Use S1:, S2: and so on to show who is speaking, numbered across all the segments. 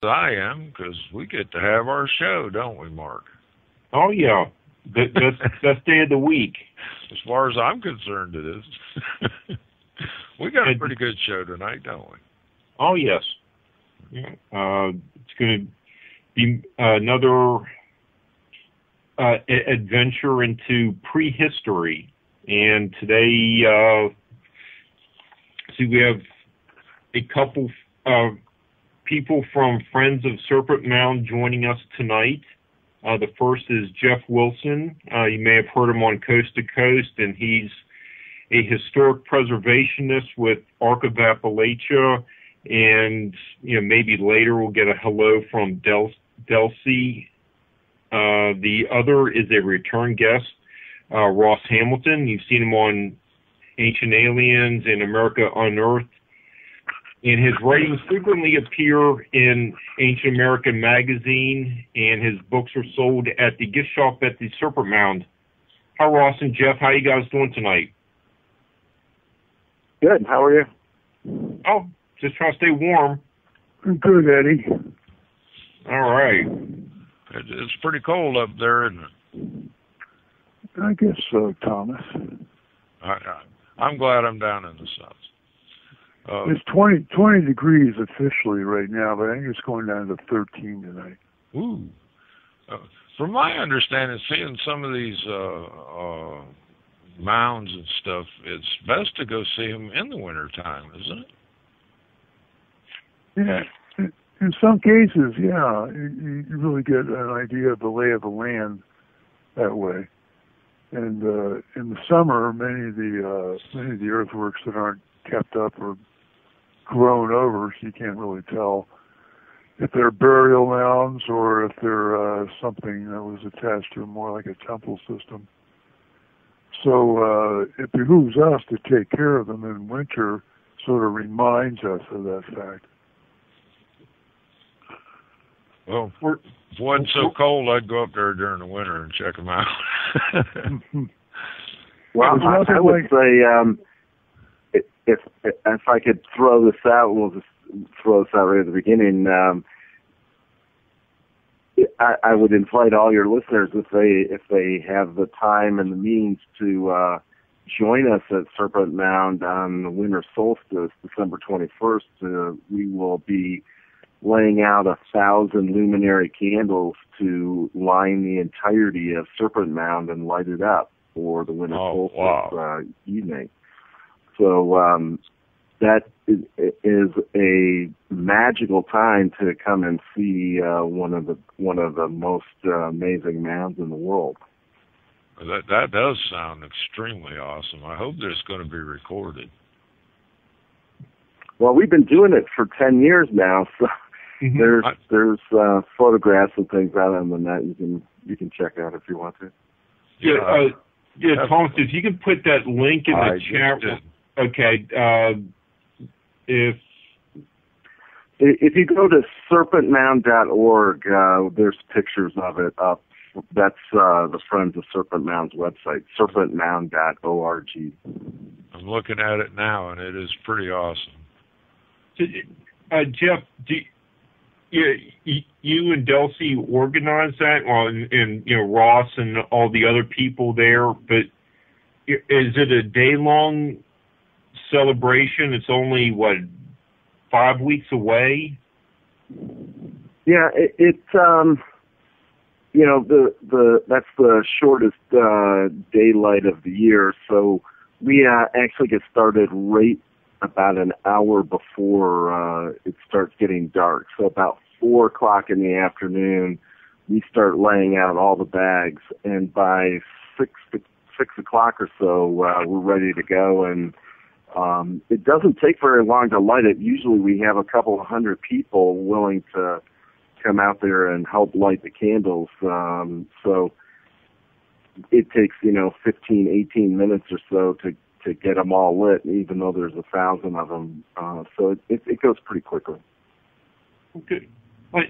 S1: I am, because we get to have our show, don't we, Mark?
S2: Oh, yeah. Best day of the week.
S1: As far as I'm concerned, it is. We got a pretty good show tonight, don't we?
S2: Oh, yes. Yeah. It's going to be another adventure into prehistory. And today, we have a couple people from Friends of Serpent Mound joining us tonight. The first is Jeff Wilson. You may have heard him on Coast to Coast, and he's a historic preservationist with Arc of Appalachia, and maybe later we'll get a hello from Delcy. The other is a return guest, Ross Hamilton. You've seen him on Ancient Aliens and America Unearthed, and his writings frequently appear in Ancient American magazine, and his books are sold at the gift shop at the Serpent Mound. Hi, Ross and Jeff. How you guys doing tonight?
S3: Good. How are you?
S2: Oh, just trying to stay warm.
S3: Good, Eddie.
S2: All right.
S1: It's pretty cold up there, isn't it?
S3: I guess so, Thomas.
S1: I'm glad I'm down in the south.
S3: It's 20 degrees officially right now, but I think it's going down to 13 tonight.
S1: Ooh. From my understanding, seeing some of these mounds and stuff, it's best to go see them in the wintertime, isn't it?
S3: Yeah. In some cases, yeah. You really get an idea of the lay of the land that way. And in the summer, many of the earthworks that aren't kept up are grown over, so you can't really tell if they're burial mounds or if they're something that was attached to more like a temple system. So it behooves us to take care of them in winter, sort of reminds us of that fact.
S1: Well, if it wasn't so cold, I'd go up there during the winter and check them out.
S4: Well, I would say if I could throw this out, we'll just throw this out right at the beginning. I would invite all your listeners, if they have the time and the means, to join us at Serpent Mound on the winter solstice, December 21st. We will be laying out 1,000 luminary candles to line the entirety of Serpent Mound and light it up for the winter solstice evening. So that is a magical time to come and see one of the most amazing mounds in the world.
S1: That does sound extremely awesome. I hope that it's going to be recorded.
S4: Well, we've been doing it for 10 years now, so there's photographs and things out on the net you can check out if you want to.
S2: Yeah, Thomas, if you can put that link in the chat. Okay. If
S4: you go to serpentmound.org, there's pictures of it up. That's the Friends of Serpent Mound's website, serpentmound.org.
S1: I'm looking at it now, and it is pretty awesome.
S2: Jeff, you and Delcy organized that, and Ross and all the other people there. But is it a day-long celebration? It's only 5 weeks away.
S4: Yeah, it's that's the shortest daylight of the year. So we actually get started right about an hour before it starts getting dark. So about 4 o'clock in the afternoon, we start laying out all the bags, and by 6 o'clock or so, we're ready to go. And it doesn't take very long to light it. Usually we have a couple of hundred people willing to come out there and help light the candles. So it takes, 15, 18 minutes or so to get them all lit, even though there's 1,000 of them. So it goes pretty quickly.
S2: Okay.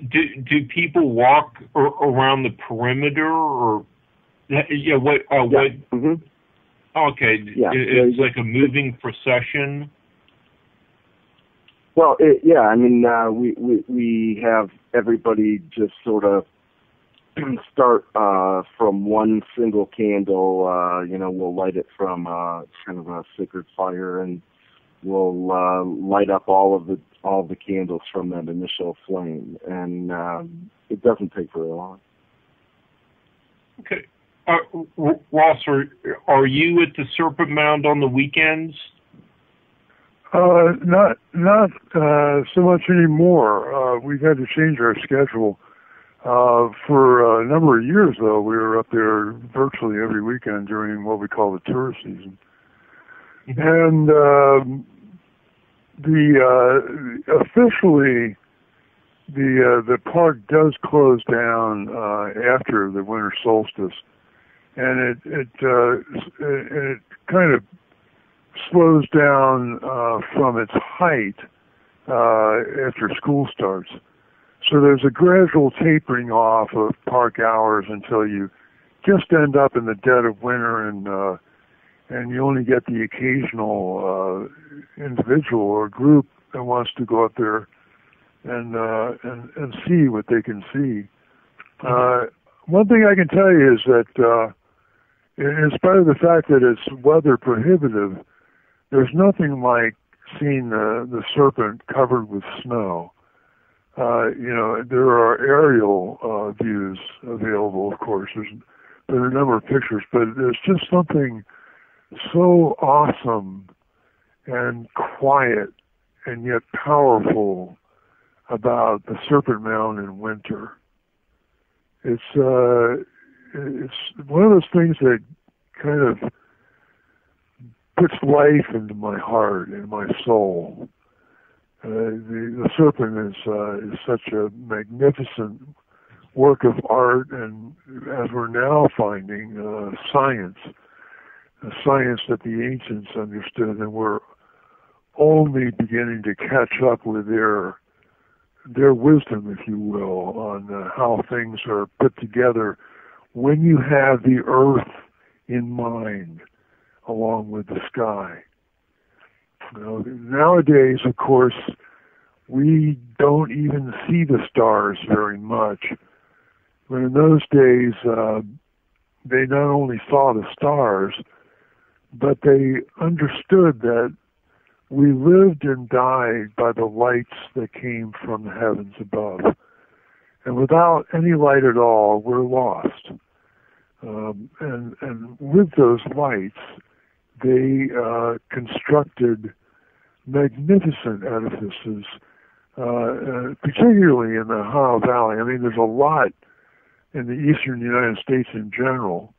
S2: Do people walk around the perimeter, or what?
S4: Mm-hmm.
S2: Okay, yeah. It's like a moving procession.
S4: Well, yeah, I mean, we have everybody just sort of start from one single candle. We'll light it from kind of a sacred fire, and we'll light up all the candles from that initial flame, and it doesn't take very long.
S2: Okay. Ross, are you at the Serpent Mound on the weekends?
S3: Not so much anymore. We've had to change our schedule. For a number of years, though, we were up there virtually every weekend during what we call the tourist season. And officially, the park does close down after the winter solstice, and it kind of slows down from its height after school starts. So there's a gradual tapering off of park hours until you just end up in the dead of winter, and you only get the occasional individual or group that wants to go up there and see what they can see. One thing I can tell you is that in spite of the fact that it's weather prohibitive, there's nothing like seeing the serpent covered with snow. There are aerial views available, of course. There are a number of pictures, but there's just something so awesome and quiet and yet powerful about the Serpent Mound in winter. It's one of those things that kind of puts life into my heart and my soul. The serpent is such a magnificent work of art, and as we're now finding, science that the ancients understood, and we're only beginning to catch up with their wisdom, if you will, on how things are put together when you have the earth in mind along with the sky. Nowadays, of course, we don't even see the stars very much. But in those days, they not only saw the stars, but they understood that we lived and died by the lights that came from the heavens above. And without any light at all, we're lost. And with those lights, they constructed magnificent edifices, particularly in the Ohio Valley. I mean, there's a lot in the eastern United States in general,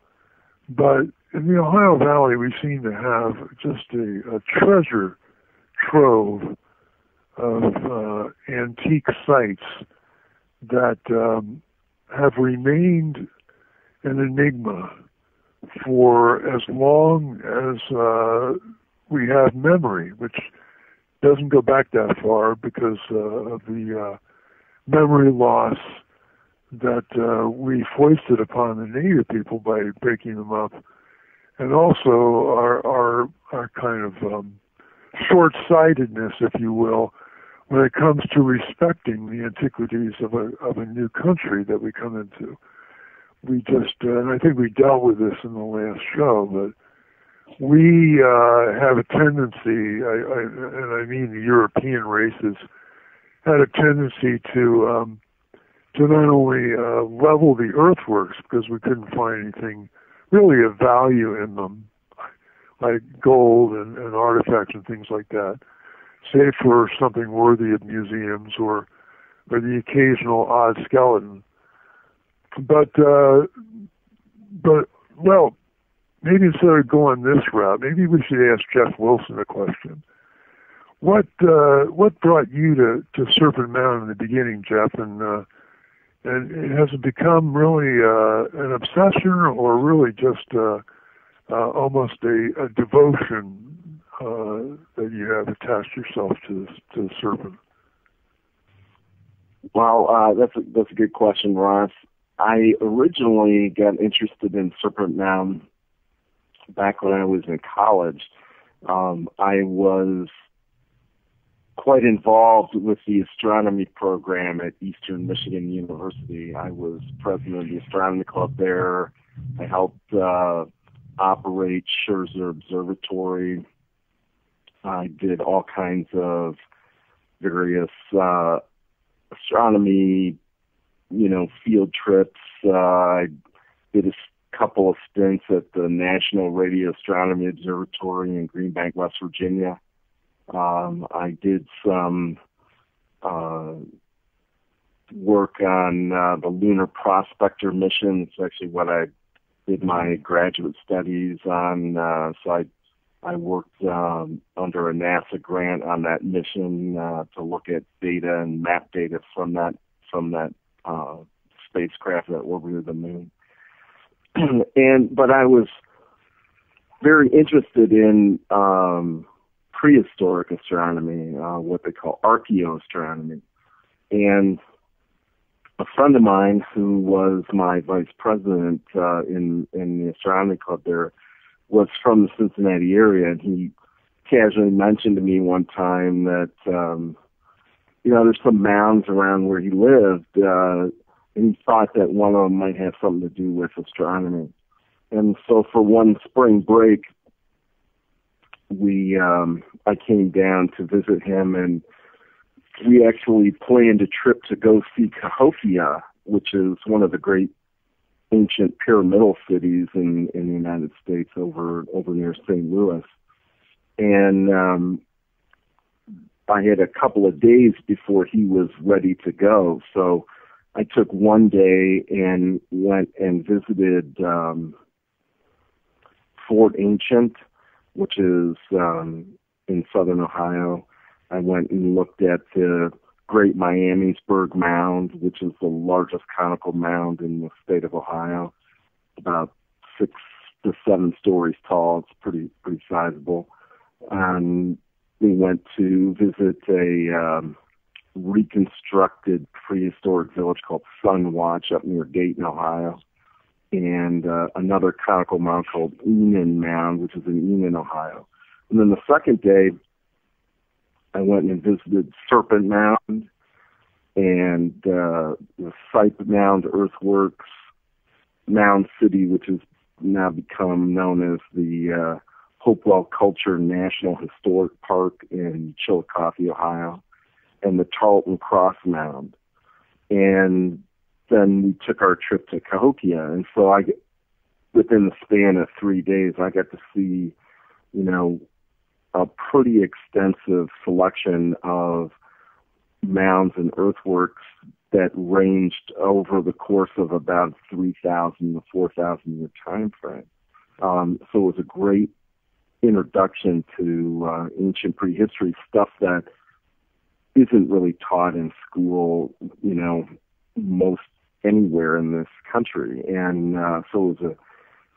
S3: but in the Ohio Valley, we seem to have just a treasure trove of antique sites that have remained an enigma for as long as we have memory, which doesn't go back that far because of the memory loss that we foisted upon the native people by breaking them up, and also our kind of short-sightedness, if you will, when it comes to respecting the antiquities of a new country that we come into. We just, and I think we dealt with this in the last show, but we have a tendency, and I mean the European races, had a tendency to not only level the earthworks because we couldn't find anything really of value in them, like gold and artifacts and things like that, save for something worthy of museums or the occasional odd skeleton. But well, maybe instead of going this route, maybe we should ask Jeff Wilson a question. What brought you to Serpent Mound in the beginning, Jeff? And has it become really an obsession, or really just almost a devotion that you have attached yourself to the serpent?
S4: Well, that's a good question, Ross. I originally got interested in Serpent Mound back when I was in college. I was quite involved with the astronomy program at Eastern Michigan University. I was president of the astronomy club there. I helped operate Scherzer Observatory. I did all kinds of various astronomy, field trips. I did a couple of stints at the National Radio Astronomy Observatory in Greenbank, West Virginia. I did some work on the Lunar Prospector mission. It's actually what I did my graduate studies on. So I worked under a NASA grant on that mission to look at data and map data from that spacecraft that orbited the moon. But I was very interested in prehistoric astronomy, what they call archaeoastronomy. And a friend of mine who was my vice president in the astronomy club there was from the Cincinnati area, and he casually mentioned to me one time that there's some mounds around where he lived, and he thought that one of them might have something to do with astronomy. And so for one spring break, I came down to visit him, and we actually planned a trip to go see Cahokia, which is one of the great ancient pyramidal cities in the United States over near St. Louis. And I had a couple of days before he was ready to go. So I took one day and went and visited Fort Ancient, which is in southern Ohio. I went and looked at the Great Miamisburg Mound, which is the largest conical mound in the state of Ohio, about 6 to 7 stories tall. It's pretty sizable. And we went to visit a reconstructed prehistoric village called Sunwatch up near Dayton, Ohio, and another conical mound called Enon Mound, which is in Enon, Ohio. And then the second day, I went and visited Serpent Mound and the Site Mound Earthworks, Mound City, which has now become known as the Hopewell Culture National Historic Park in Chillicothe, Ohio, and the Tarleton Cross Mound. And then we took our trip to Cahokia. And so within the span of 3 days, I got to see, a pretty extensive selection of mounds and earthworks that ranged over the course of about 3,000 to 4,000 year time frame. So it was a great introduction to ancient prehistory, stuff that isn't really taught in school, most anywhere in this country. And so it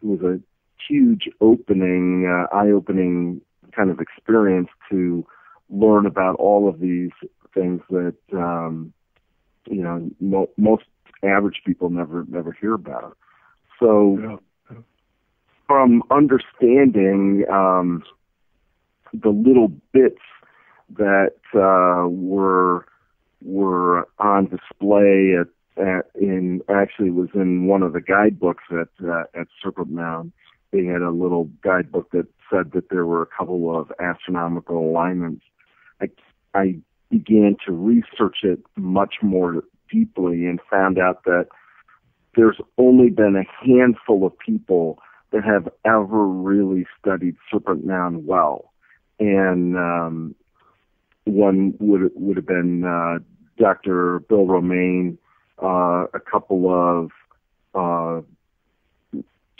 S4: was a huge eye-opening kind of experience to learn about all of these things that most average people never hear about. So from understanding the little bits that were on display was in one of the guidebooks at Serpent Mound. They had a little guidebook that said that there were a couple of astronomical alignments. I began to research it much more deeply and found out that there's only been a handful of people that have ever really studied Serpent Mound well. And one would have been Dr. Bill Romaine, a couple of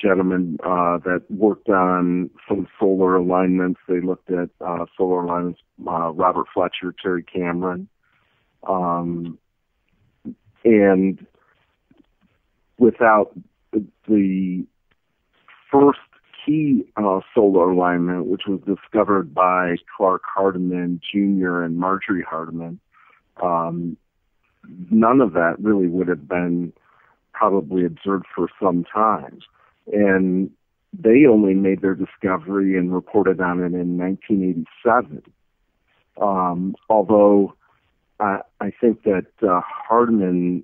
S4: gentlemen that worked on some solar alignments. They looked at solar alignments, Robert Fletcher, Terry Cameron. And without the first key solar alignment, which was discovered by Clark Hardiman Jr. and Marjorie Hardiman, none of that really would have been probably observed for some time. And they only made their discovery and reported on it in 1987. Although I think that Hardman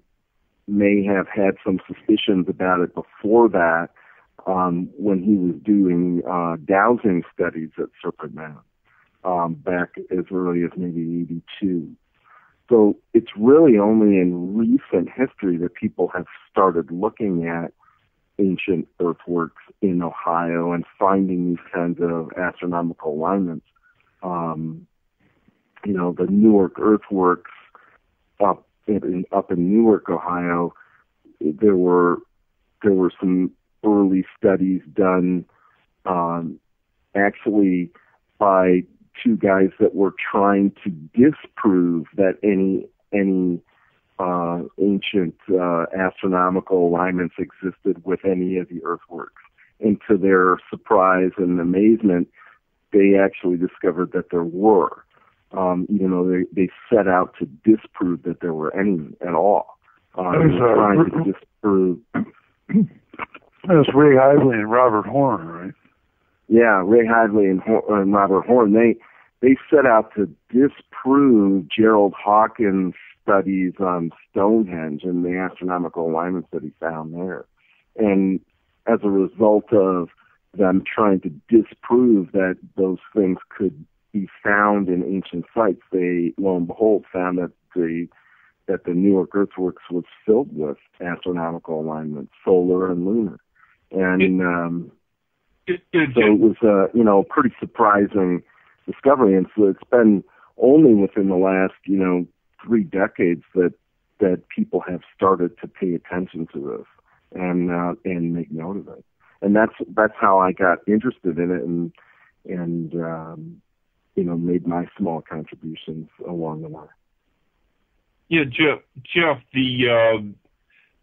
S4: may have had some suspicions about it before that when he was doing dowsing studies at Serpent Mound back as early as maybe 82. So it's really only in recent history that people have started looking at ancient earthworks in Ohio and finding these kinds of astronomical alignments. The Newark earthworks up in Newark, Ohio, there were some early studies done actually by two guys that were trying to disprove that any ancient astronomical alignments existed with any of the earthworks. And to their surprise and amazement, they actually discovered that there were. Even though they set out to disprove that there were any at all. Trying to disprove.
S3: That's Ray Hively and Robert Horn, right?
S4: Yeah, Ray Hively and Robert Horn. They set out to disprove Gerald Hawkins' studies on Stonehenge and the astronomical alignments that he found there. And as a result of them trying to disprove that those things could be found in ancient sites, they, lo and behold, found that the Newark earthworks was filled with astronomical alignments, solar and lunar. And so it was a pretty surprising discovery. And so it's been only within the last 3 decades that people have started to pay attention to this and make note of it. And that's how I got interested in it and made my small contributions along the way.
S2: Yeah, Jeff, the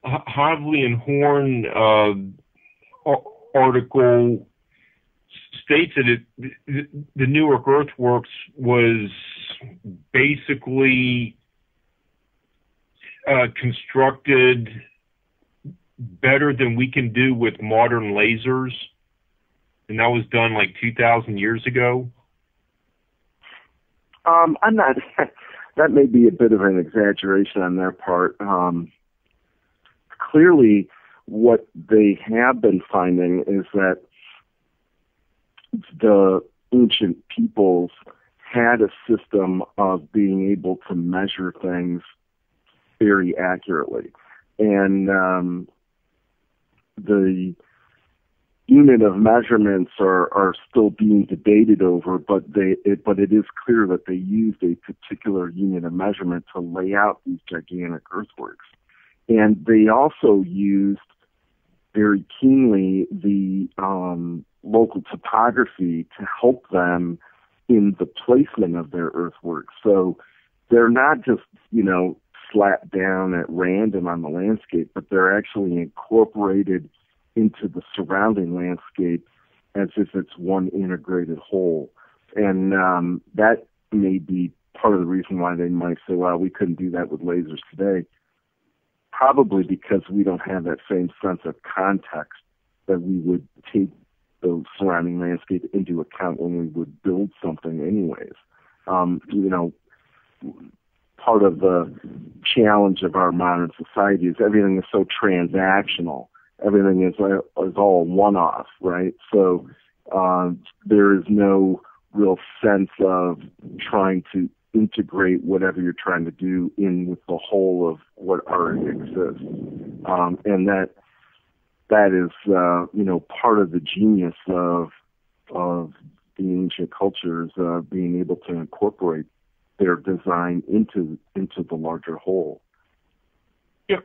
S2: Hively and Horn article states that the Newark earthworks was basically constructed better than we can do with modern lasers, and that was done like 2,000 years ago.
S4: I'm not. That may be a bit of an exaggeration on their part. Clearly, what they have been finding is that the ancient peoples had a system of being able to measure things very accurately, and the unit of measurements are still being debated over, but it is clear that they used a particular unit of measurement to lay out these gigantic earthworks. And they also used very keenly the local topography to help them in the placement of their earthworks. So they're not just, slapped down at random on the landscape, but they're actually incorporated into the surrounding landscape as if it's one integrated whole. And that may be part of the reason why they might say, well, we couldn't do that with lasers today. Probably because we don't have that same sense of context that we would take the surrounding landscape into account when we would build something anyways. Part of the challenge of our modern society is everything is so transactional. Everything is all one-off, right? So there is no real sense of trying to integrate whatever you're trying to do in with the whole of what already exists. And that is, part of the genius of the ancient cultures, being able to incorporate their design into the larger whole.
S2: Yeah,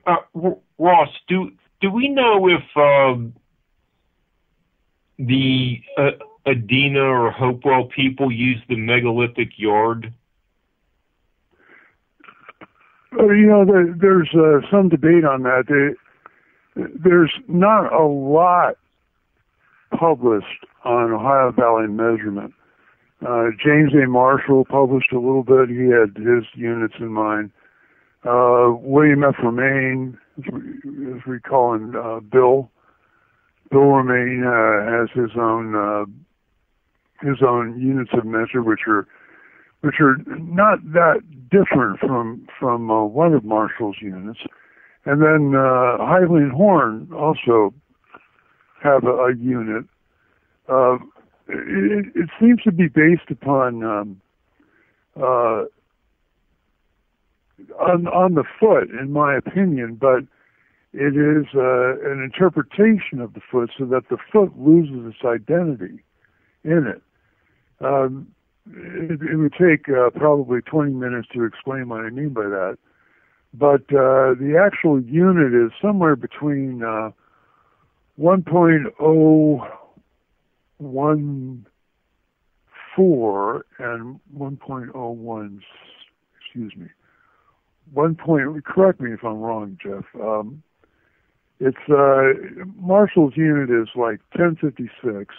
S2: Ross, do we know if the Adena or Hopewell people used the megalithic yard?
S3: There's some debate on that. There's not a lot published on Ohio Valley measurement. James A. Marshall published a little bit. He had his units in mind. William F. Romaine, as we call him, Bill Romaine has his own units of measure, which which are not that different from one of Marshall's units. And then Hively and Horn also have a unit. It seems to be based upon on the foot, in my opinion, but it is an interpretation of the foot so that the foot loses its identity in it. It would take probably 20 minutes to explain what I mean by that. But the actual unit is somewhere between 1.014 and 1.01, excuse me. Correct me if I'm wrong, Jeff. It's Marshall's unit is like 1056,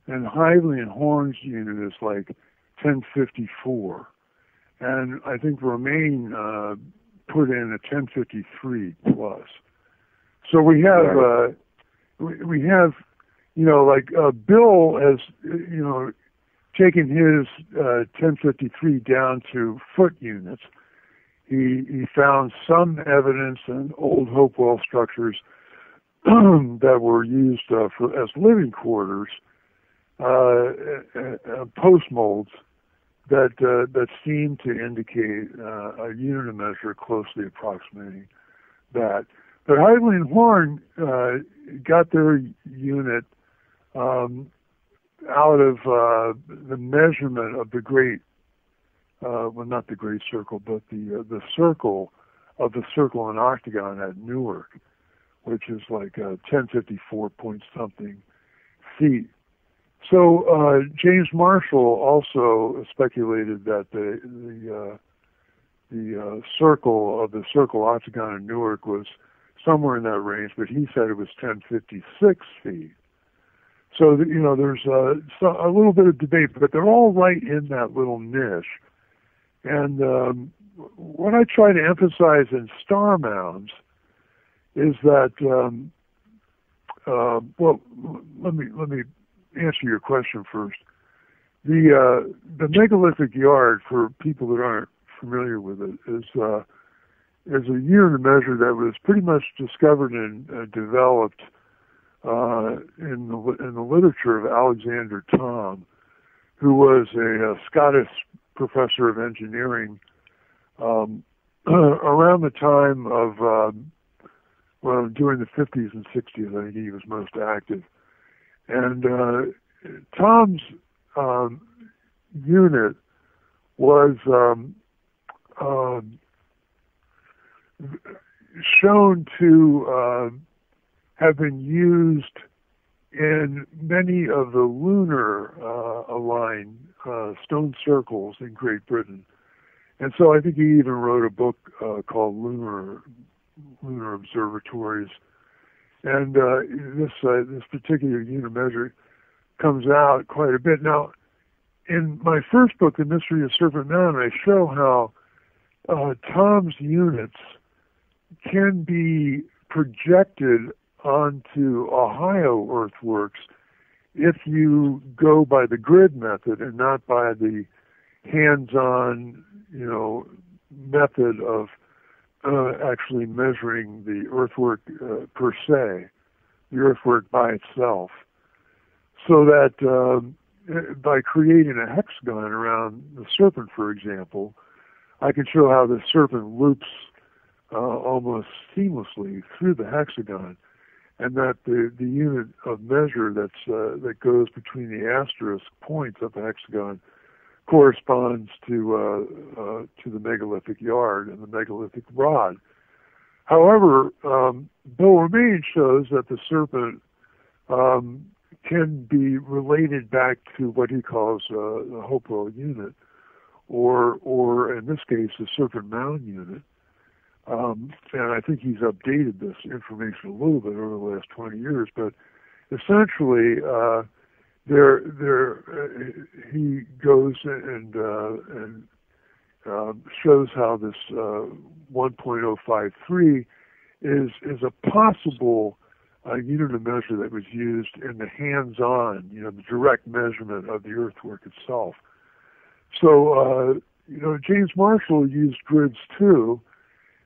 S3: and Hively and Horn's unit is like 1054, and I think Romaine put in a 1053 plus. So we have we have, you know, like Bill has, you know, taken his 1053 down to foot units. He found some evidence in old Hopewell structures that were used as living quarters, post molds that seem to indicate a unit of measure closely approximating that. But Hively and Horn got their unit out of the measurement of the great. Well, not the great circle, but the circle of the circle and octagon at Newark, which is like 1054 point something feet. So James Marshall also speculated that the circle of the circle octagon in Newark was somewhere in that range, but he said it was 1056 feet. So you know, there's a little bit of debate, but they're all right in that little niche. And what I try to emphasize in star mounds is that, well, let me answer your question first. The megalithic yard, for people that aren't familiar with it, is a unit of measure that was pretty much discovered and developed in the literature of Alexander Thom, who was a Scottish professor of engineering around the time of, during the 50s and 60s, I think he was most active. And Thom's unit was shown to have been used in many of the lunar aligned stone circles in Great Britain. And so I think he even wrote a book called Lunar Observatories. And this particular unit measure comes out quite a bit. Now, in my first book, The Mystery of Serpent Mound, I show how Thom's units can be projected onto Ohio earthworks if you go by the grid method and not by the hands-on, you know, method of actually measuring the earthwork per se, the earthwork by itself. So that by creating a hexagon around the serpent, for example, I can show how the serpent loops almost seamlessly through the hexagon, and that the unit of measure that goes between the asterisk points of the hexagon corresponds to the megalithic yard and the megalithic rod. However, Bill Romaine shows that the serpent can be related back to what he calls the Hopewell unit, or in this case, the serpent mound unit. And I think he's updated this information a little bit over the last 20 years, but essentially, he goes and shows how this 1.053 is a possible unit of measure that was used in the hands-on, you know, the direct measurement of the earthwork itself. So, James Marshall used grids too,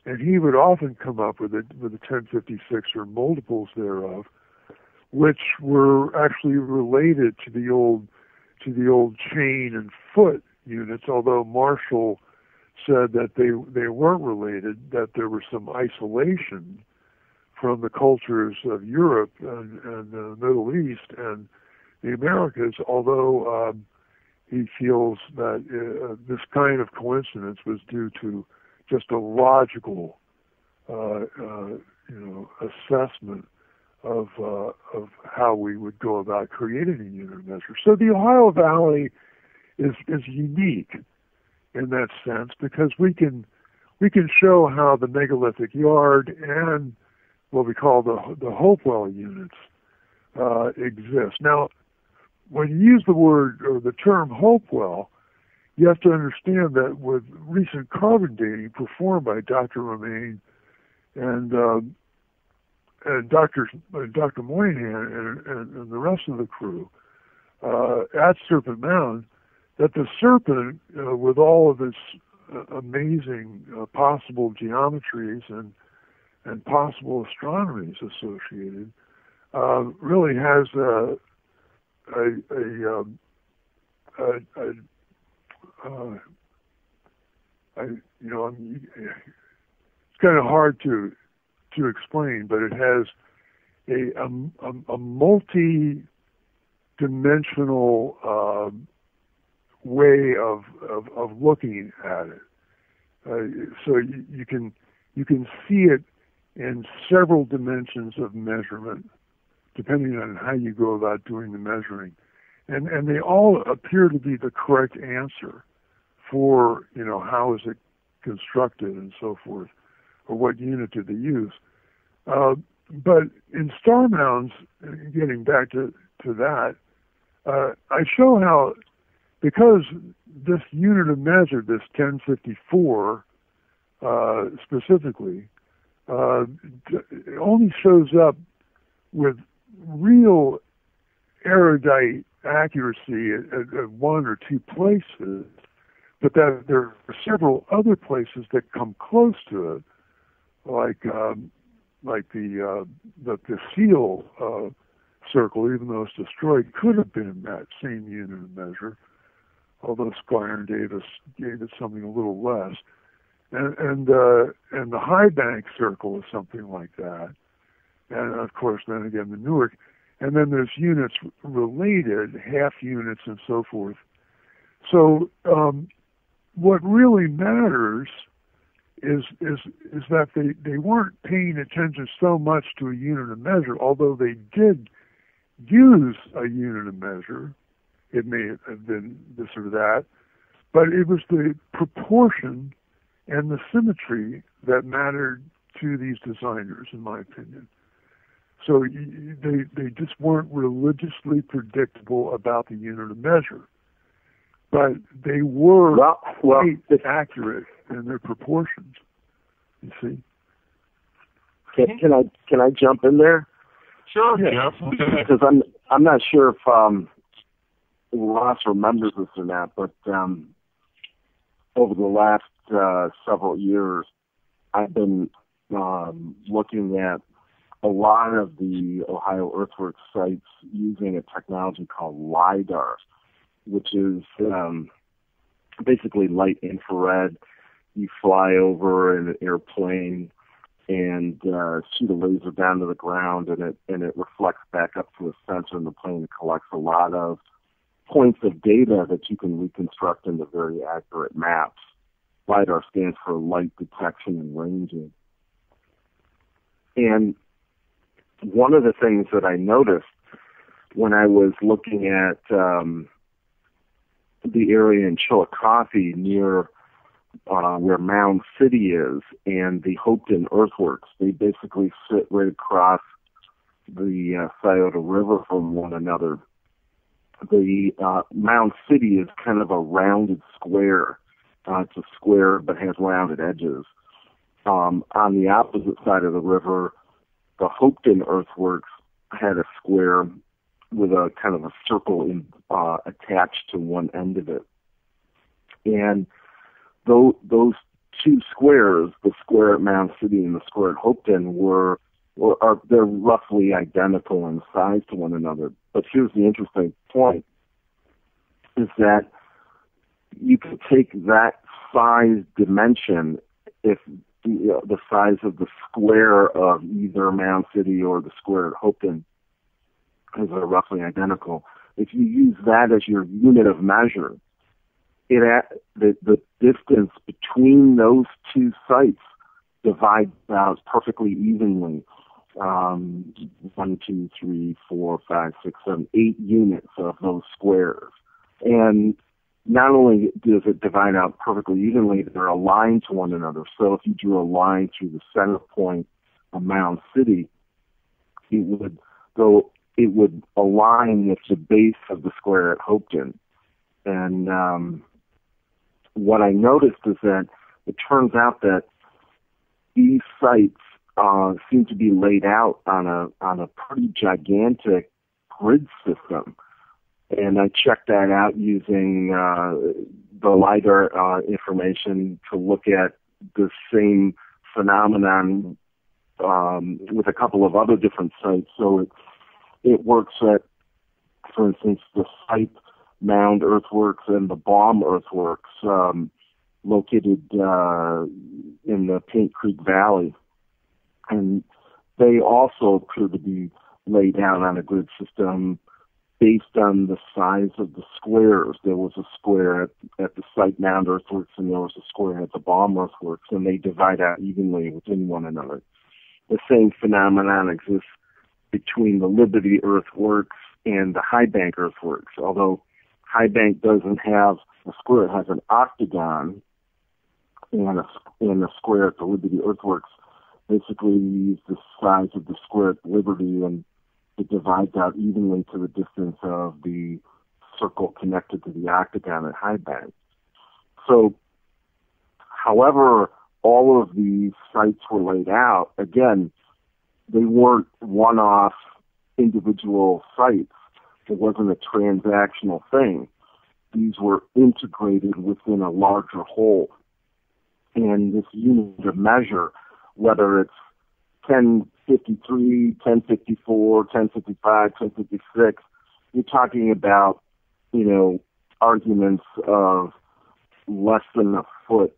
S3: and he would often come up with a 1056 or multiples thereof, which were actually related to the old chain and foot units, although Marshall said that they weren't related, that there was some isolation from the cultures of Europe and the Middle East and the Americas, although he feels that this kind of coincidence was due to just a logical, assessment of how we would go about creating a unit measure. So the Ohio Valley is unique in that sense because we can show how the megalithic yard and what we call the Hopewell units exist. Now, when you use the word or the term Hopewell, you have to understand that with recent carbon dating performed by Dr. Romaine and Dr. Moynihan and the rest of the crew at Serpent Mound, that the serpent, with all of its amazing possible geometries and possible astronomies associated, really has it's kind of hard to explain, but it has a multi-dimensional way of looking at it. So you can see it in several dimensions of measurement, depending on how you go about doing the measuring. And they all appear to be the correct answer for, how is it constructed and so forth, or what unit did they use. But in star mounds, getting back to that, I show how, because this unit of measure, this 1054 specifically, it only shows up with real erudite accuracy at one or two places, but that there are several other places that come close to it, like the seal circle, even though it's destroyed, could have been that same unit of measure, although Squire and Davis gave it something a little less. And the high bank circle is something like that. And of course, then again, the Newark. And then there's units related, half units and so forth. So what really matters is that they weren't paying attention so much to a unit of measure, although they did use a unit of measure. It may have been this or that, but it was the proportion and the symmetry that mattered to these designers, in my opinion. So they just weren't religiously predictable about the unit of measure, but they were quite accurate in their proportions. You see?
S4: Can I jump in there?
S2: Sure,
S3: yeah.
S2: Jeff.
S4: Because I'm not sure if Ross remembers this or not, but over the last several years, I've been looking at a lot of the Ohio earthworks sites using a technology called LIDAR, which is basically light infrared. You fly over in an airplane and shoot a laser down to the ground, and it reflects back up to a sensor in the plane and collects a lot of points of data that you can reconstruct into very accurate maps. LIDAR stands for light detection and ranging. And one of the things that I noticed when I was looking at the area in Chillicothe near where Mound City is and the Hopeton Earthworks, they basically sit right across the Scioto River from one another. The Mound City is kind of a rounded square. It's a square but has rounded edges. On the opposite side of the river, the Hopeton Earthworks had a square with a kind of a circle attached to one end of it. And those two squares, the square at Mound City and the square at Hopeton, they're roughly identical in size to one another. But here's the interesting point, is that you can take that size dimension, if the size of the square of either Mound City or the square at Hopeton, because they're roughly identical. If you use that as your unit of measure, the distance between those two sites divides out perfectly evenly. 1, 2, 3, 4, 5, 6, 7, 8 units of those squares. And not only does it divide out perfectly evenly, they're aligned to one another. So if you drew a line through the center point of Mound City, it would align with the base of the square at Hopeton. And what I noticed is that it turns out that these sites seem to be laid out on a pretty gigantic grid system. And I checked that out using the LiDAR information to look at the same phenomenon with a couple of other different sites. So it works at, for instance, the site Mound Earthworks and the Baum Earthworks located in the Paint Creek Valley. And they also appear to be laid out on a grid system based on the size of the squares. There was a square at the site Mound Earthworks, and there was a square at the Baum Earthworks, and they divide out evenly within one another. The same phenomenon exists between the Liberty Earthworks and the High Bank Earthworks, although High Bank doesn't have a square. It has an octagon, and a square at the Liberty Earthworks basically use the size of the square at Liberty, and it divides out evenly to the distance of the circle connected to the octagon at High Bank. So, however all of these sites were laid out, again, they weren't one-off individual sites. It wasn't a transactional thing. These were integrated within a larger whole. And this unit of measure, whether it's 1053, 1054, 1055, 1056, you're talking about, arguments of less than a foot,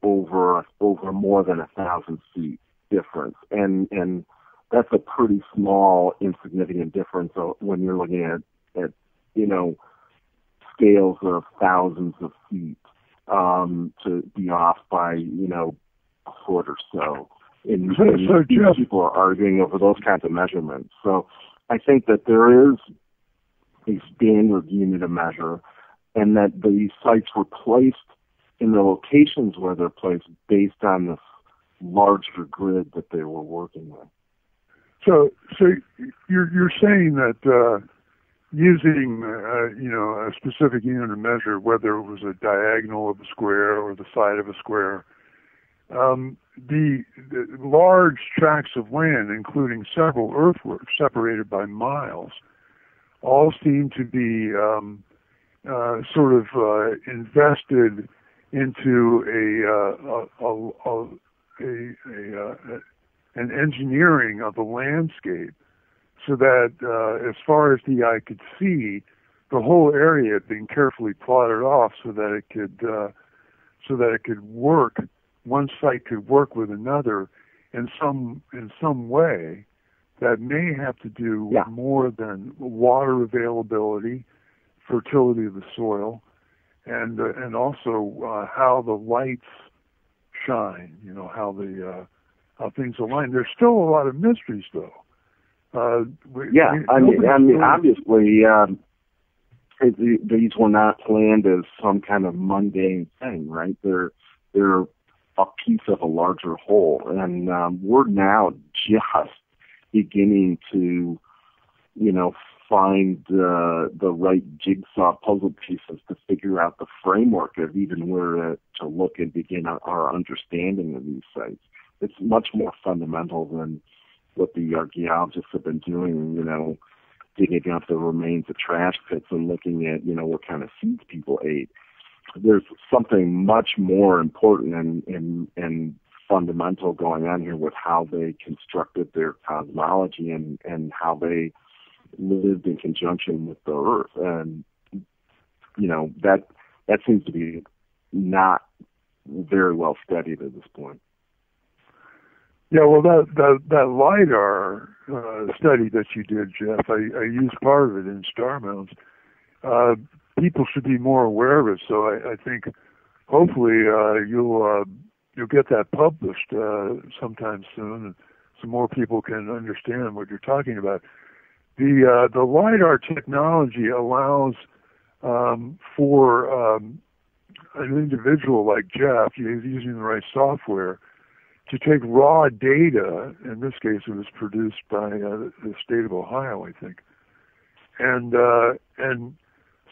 S4: over more than 1,000 feet difference. And that's a pretty small, insignificant difference when you're looking at scales of thousands of feet, to be off by, a foot or so. And people are arguing over those kinds of measurements. So I think that there is a standard unit of measure, and that the sites were placed in the locations where they're placed based on this larger grid that they were working with.
S3: So you're saying that using a specific unit of measure, whether it was a diagonal of a square or the side of a square, the large tracts of land, including several earthworks separated by miles, all seem to be invested into an engineering of the landscape, so that as far as the eye could see, the whole area had been carefully plotted off so that it could work. One site could work with another in some way that may have to do with more than water availability, fertility of the soil, and also how the lights shine. How things align. There's still a lot of mysteries, though.
S4: Obviously, these were not planned as some kind of mundane thing, right? They're a piece of a larger whole, and we're now just beginning to, find the right jigsaw puzzle pieces to figure out the framework of even where to look and begin our understanding of these sites. It's much more fundamental than what the archaeologists have been doing, digging up the remains of trash pits and looking at, what kind of seeds people ate. there's something much more important and fundamental going on here with how they constructed their cosmology and how they lived in conjunction with the Earth. And, you know, that seems to be not very well studied at this point.
S3: Yeah, well, that LiDAR study that you did, Jeff, I used part of it in star mounds. People should be more aware of it, so I think hopefully you'll get that published sometime soon, and some more people can understand what you're talking about. The LiDAR technology allows for an individual like Jeff, using the right software, to take raw data. In this case, it was produced by the state of Ohio, I think, and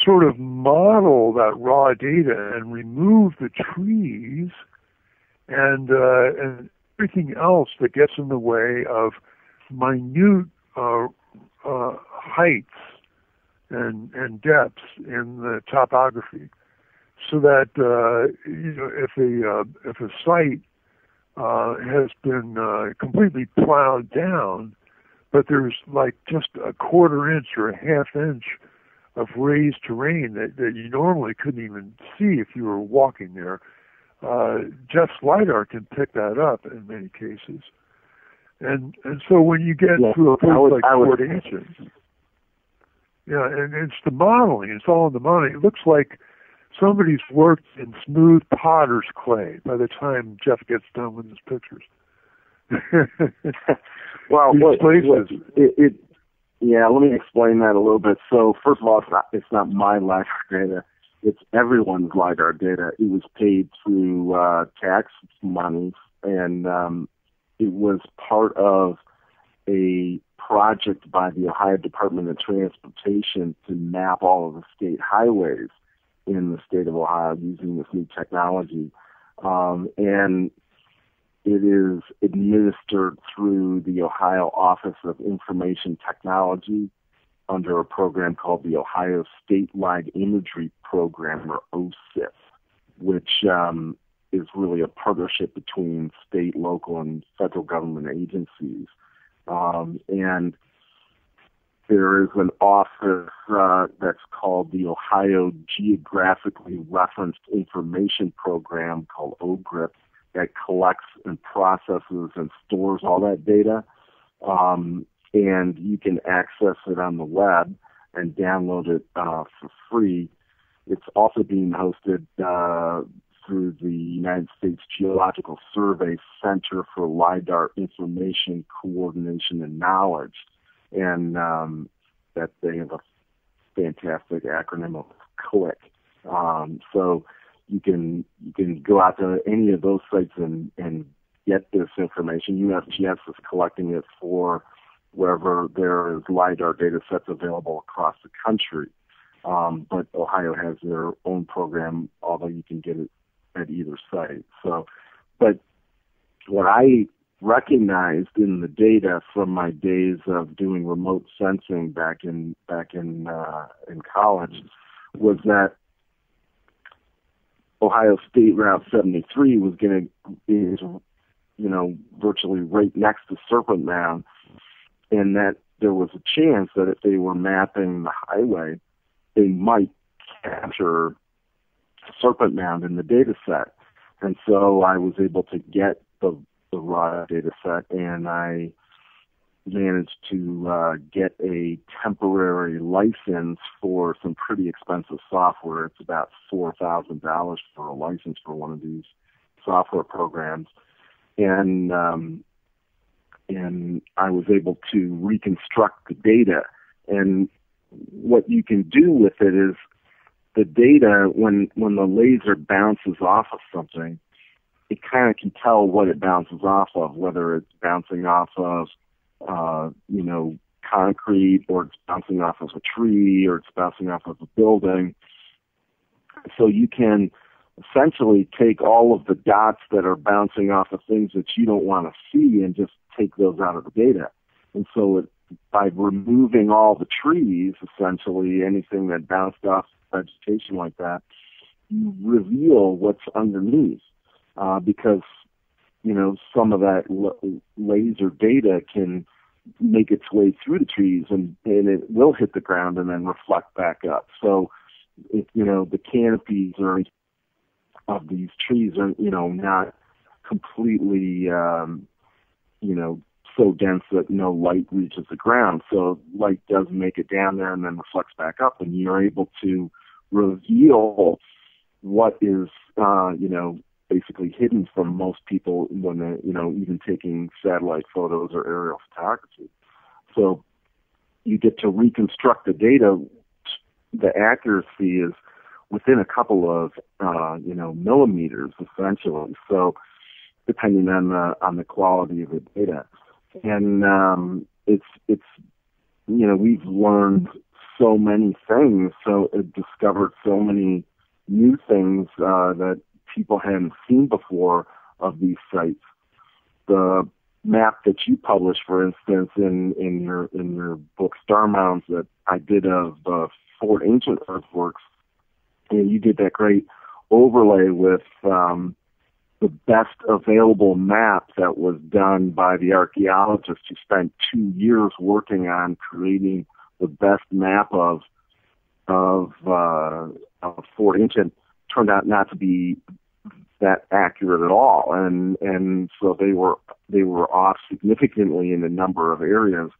S3: sort of model that raw data and remove the trees and everything else that gets in the way of minute heights and depths in the topography, so that if a site has been completely plowed down, but there's like just a quarter inch or a half inch of raised terrain that you normally couldn't even see if you were walking there. Jeff's LiDAR can pick that up in many cases. And so when you get to a place like Fort Ancient, and it's the modeling, it's all in the modeling. It looks like somebody's worked in smooth potter's clay by the time Jeff gets done with his pictures.
S4: Well, let me explain that a little bit. So, first of all, it's not my LiDAR data. It's everyone's LiDAR data. It was paid through tax money, and it was part of a project by the Ohio Department of Transportation to map all of the state highways in the state of Ohio using this new technology. And it is administered through the Ohio Office of Information Technology under a program called the Ohio Statewide Imagery Program, or OSIP, which is really a partnership between state, local, and federal government agencies. And there is an office that's called the Ohio Geographically Referenced Information Program, called OGRIP, that collects and processes and stores all that data. And you can access it on the web and download it for free. It's also being hosted through the United States Geological Survey Center for LiDAR Information Coordination and Knowledge. And that they have a fantastic acronym of CLICK. So you can go out to any of those sites and get this information. USGS is collecting it for wherever there is LiDAR data sets available across the country. But Ohio has their own program, although you can get it at either site. So, but what I recognized in the data from my days of doing remote sensing back in college was that Ohio State Route 73 is virtually right next to Serpent Mound, and that there was a chance that if they were mapping the highway, they might capture Serpent Mound in the data set. And so I was able to get the raw data set, and I managed to get a temporary license for some pretty expensive software. It's about $4,000 for a license for one of these software programs. And I was able to reconstruct the data. And what you can do with it is the data, when the laser bounces off of something, it kind of can tell what it bounces off of, whether it's bouncing off of, concrete, or it's bouncing off of a tree, or it's bouncing off of a building. So you can essentially take all of the dots that are bouncing off of things that you don't want to see and just take those out of the data. And so by removing all the trees, essentially anything that bounced off vegetation like that, you reveal what's underneath, because, some of that laser data can make its way through the trees and it will hit the ground and then reflect back up. So, the canopies of these trees are, not completely, so dense that no light reaches the ground. So light does make it down there and then reflects back up, and you're able to reveal what is, basically hidden from most people when they're, even taking satellite photos or aerial photography. So you get to reconstruct the data. The accuracy is within a couple of, millimeters, essentially. So depending on the quality of the data. And it's we've learned so many things, so it discovered so many new things that people hadn't seen before of these sites. The map that you published, for instance, in your book Star Mounds that I did of Fort Ancient Earthworks, and you did that great overlay with the best available map that was done by the archaeologists who spent 2 years working on creating the best map of Fort Ancient. Turned out not to be that accurate at all, and so they were off significantly in a number of areas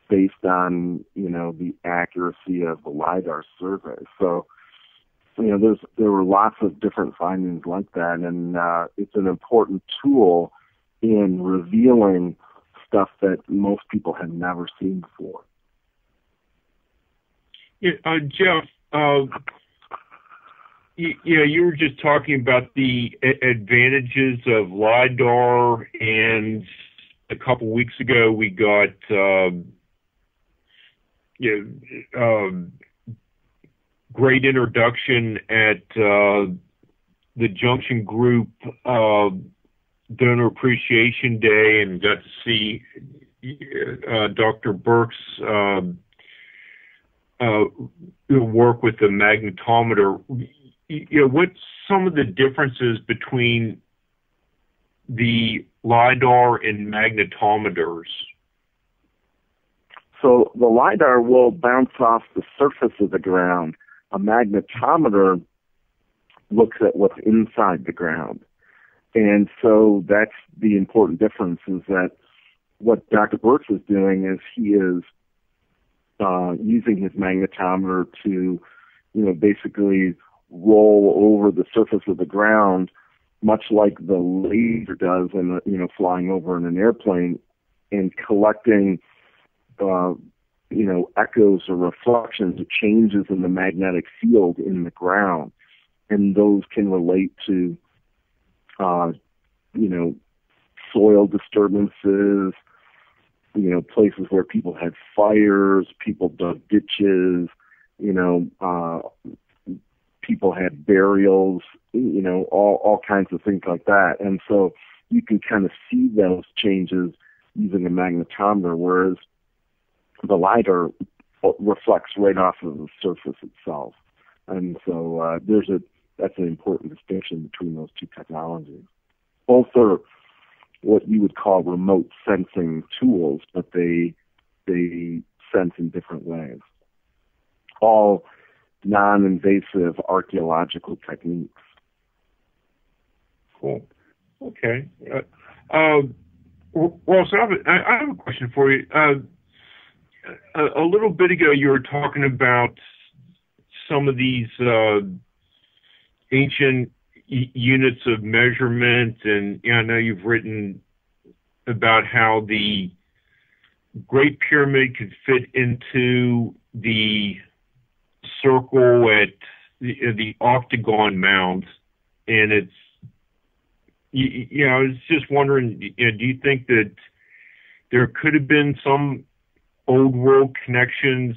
S4: based on the accuracy of the LiDAR survey. So there were lots of different findings like that, and it's an important tool in revealing stuff that most people had never seen before.
S2: Yeah, Jeff, you were just talking about the advantages of LiDAR, and a couple weeks ago we got great introduction at the Junction Group Donor Appreciation Day, and got to see Dr. Burke's work with the magnetometer. What's some of the differences between the LiDAR and magnetometers?
S4: So the LiDAR will bounce off the surface of the ground. A magnetometer looks at what's inside the ground. And so that's the important difference, is that what Dr. Burks is doing is he is using his magnetometer to, basically roll over the surface of the ground, much like the laser does in, flying over in an airplane, and collecting echoes or reflections or changes in the magnetic field in the ground. And those can relate to, soil disturbances, places where people had fires, people dug ditches, people had burials, all kinds of things like that. And so you can kind of see those changes using a magnetometer, whereas the LiDAR reflects right off of the surface itself. And so that's an important distinction between those two technologies. Both are what you would call remote sensing tools, but they sense in different ways. All non-invasive archaeological techniques.
S2: Cool. Okay. Well, so I have a question for you. A little bit ago, you were talking about some of these ancient units of measurement, and I know you've written about how the Great Pyramid could fit into the circle at the octagon mound, and it's, I was just wondering, do you think that there could have been some old world connections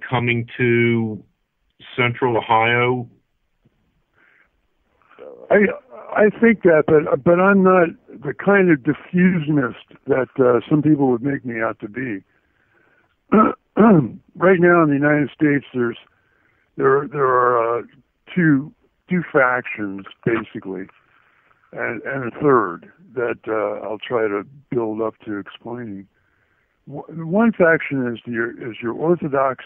S2: coming to Central Ohio?
S3: I think that, but I'm not the kind of diffusionist that some people would make me out to be. Right now in the United States, there are two factions, basically, and a third that I'll try to build up to explaining. One faction is your orthodox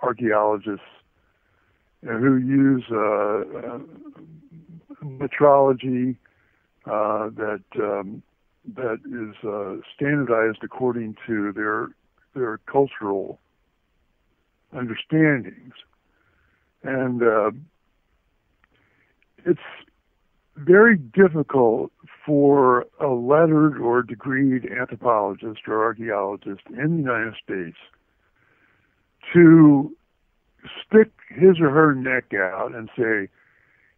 S3: archaeologists who use metrology that is standardized according to their cultural understandings, and it's very difficult for a lettered or degreed anthropologist or archaeologist in the United States to stick his or her neck out and say,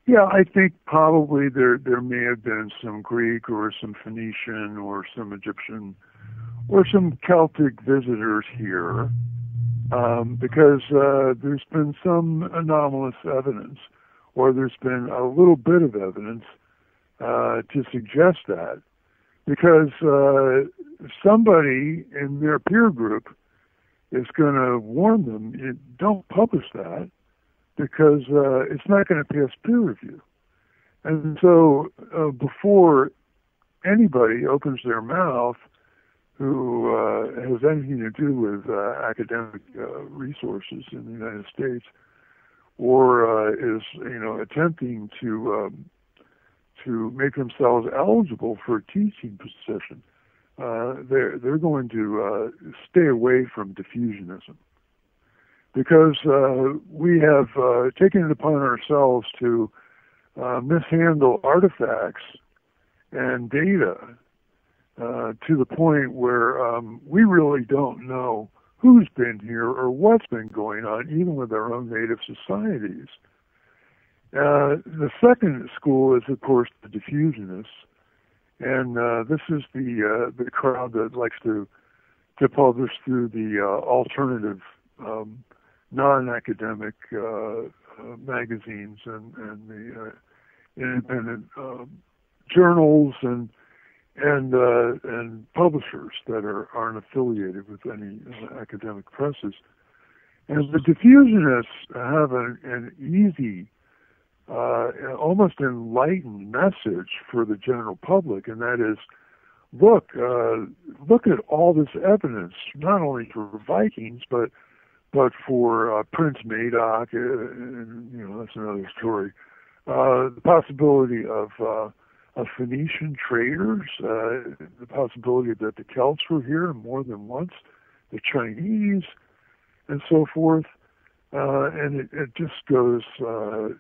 S3: yeah, I think probably there may have been some Greek or some Phoenician or some Egyptian or some Celtic visitors here, because there's been some anomalous evidence, or there's been a little bit of evidence to suggest that, because somebody in their peer group is going to warn them, don't publish that, because it's not going to pass peer review. And so before anybody opens their mouth who has anything to do with academic resources in the United States, or is attempting to make themselves eligible for a teaching position, they're going to stay away from diffusionism, because we have taken it upon ourselves to mishandle artifacts and data to the point where we really don't know who's been here or what's been going on, even with our own native societies. The second school is, of course, the diffusionists, and this is the crowd that likes to publish through the alternative, non-academic magazines and the independent journals and publishers that aren't affiliated with any academic presses. And the diffusionists have an easy, almost enlightened message for the general public, and that is, look at all this evidence, not only for Vikings, but for Prince Madoc, and that's another story. The possibility of Phoenician traders, the possibility that the Celts were here more than once, the Chinese, and so forth. And it just goes to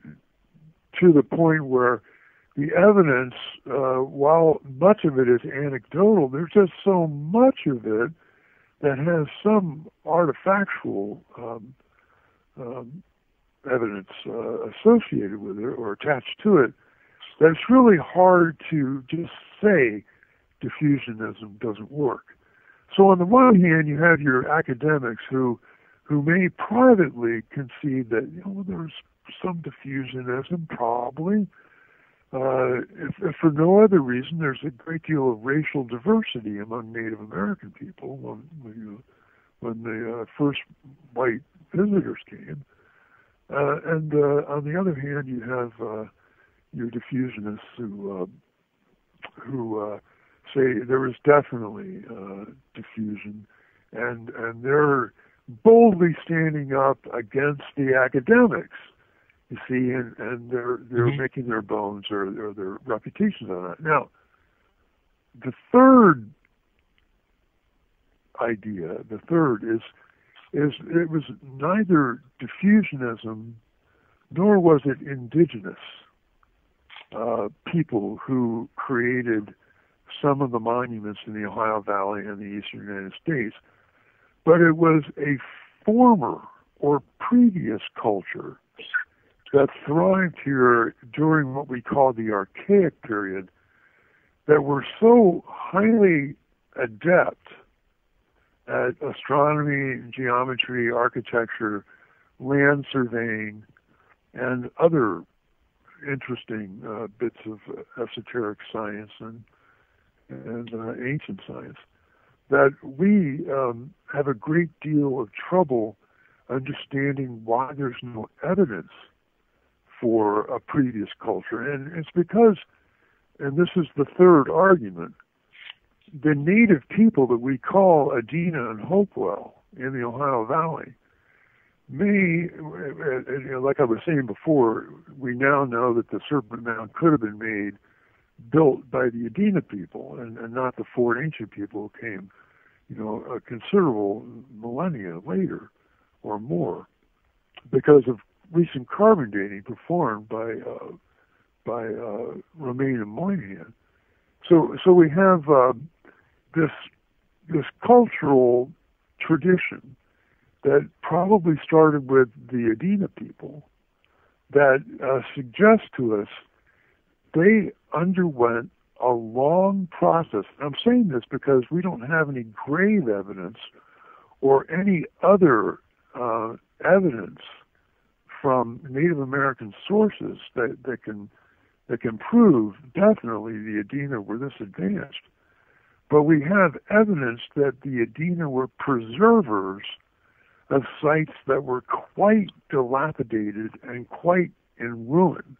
S3: the point where the evidence, while much of it is anecdotal, there's just so much of it that has some artifactual evidence associated with it or attached to it, that it's really hard to just say diffusionism doesn't work. So on the one hand, you have your academics who may privately concede that there's some diffusionism, probably. If for no other reason, there's a great deal of racial diversity among Native American people when the first white visitors came. And on the other hand, you have your diffusionists who say there is definitely diffusion, and they're boldly standing up against the academics. You see, and they're making their bones or their reputations on that. Now, the third idea, is it was neither diffusionism nor was it indigenous people who created some of the monuments in the Ohio Valley and the eastern United States, but it was a former or previous culture that thrived here during what we call the Archaic period, that were so highly adept at astronomy, geometry, architecture, land surveying, and other interesting bits of esoteric science and ancient science, that we have a great deal of trouble understanding why there's no evidence for a previous culture. And it's because, and this is the third argument, the native people that we call Adena and Hopewell in the Ohio Valley may, like I was saying before, we now know that the Serpent Mound could have been built by the Adena people and not the four ancient people who came, a considerable millennia later or more, because of recent carbon dating performed by Romain and Moynihan. So we have this cultural tradition that probably started with the Adena people that suggests to us they underwent a long process. I'm saying this because we don't have any grave evidence or any other evidence from Native American sources that can prove definitely the Adena were this advanced. But we have evidence that the Adena were preservers of sites that were quite dilapidated and quite in ruin.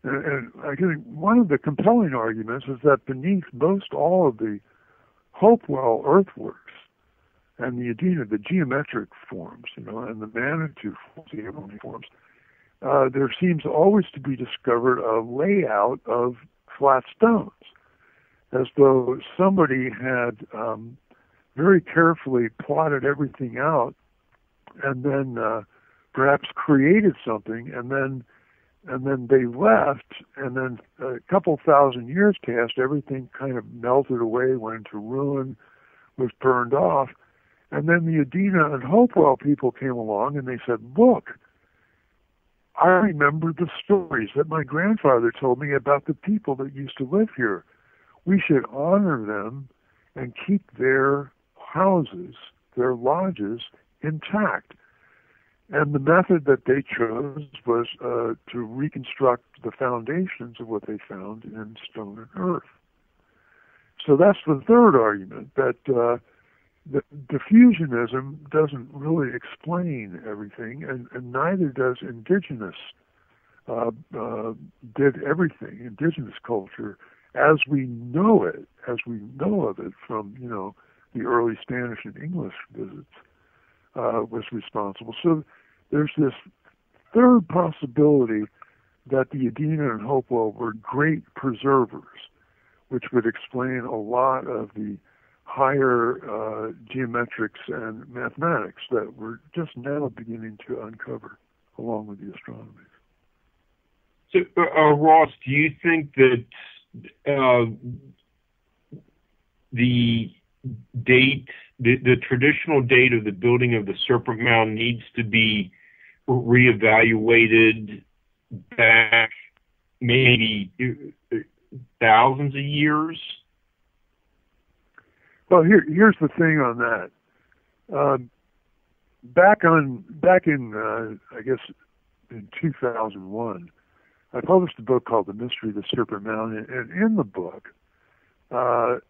S3: And I think one of the compelling arguments is that beneath most all of the Hopewell earthworks and the Adena, the geometric forms, and the Manitou forms, there seems always to be discovered a layout of flat stones, as though somebody had very carefully plotted everything out and then perhaps created something, and then they left, and then a couple thousand years passed, everything kind of melted away, went into ruin, was burned off, and then the Adena and Hopewell people came along and they said, look, I remember the stories that my grandfather told me about the people that used to live here. We should honor them and keep their houses, their lodges, intact. And the method that they chose was to reconstruct the foundations of what they found in stone and earth. So that's the third argument, that diffusionism doesn't really explain everything, and neither does indigenous did everything. Indigenous culture, as we know of it from the early Spanish and English visits, was responsible. So there's this third possibility that the Adena and Hopewell were great preservers, which would explain a lot of the higher geometrics and mathematics that we're just now beginning to uncover, along with the astronomy.
S2: So, Ross, do you think that the date, the traditional date of the building of the Serpent Mound needs to be reevaluated back maybe thousands of years?
S3: Well, here's the thing on that. Back in I guess in 2001, I published a book called The Mystery of the Serpent Mound, and in the book, I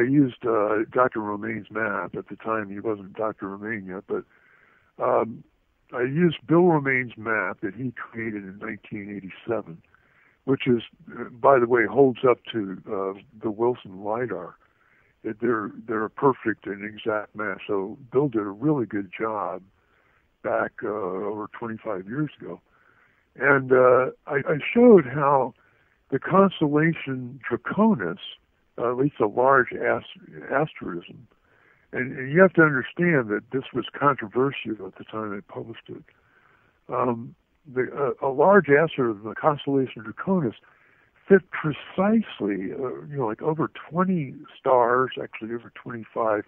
S3: used Dr. Romain's map. At the time, he wasn't Dr. Romain yet, but I used Bill Romain's map that he created in 1987, which is, by the way, holds up to the Wilson LiDAR. They're a perfect and exact match. So Bill did a really good job back over 25 years ago. And I showed how the constellation Draconis, at least a large asterism, and you have to understand that this was controversial at the time I published it. A large asterism, the constellation Draconis, fit precisely, like over 20 stars, actually over 25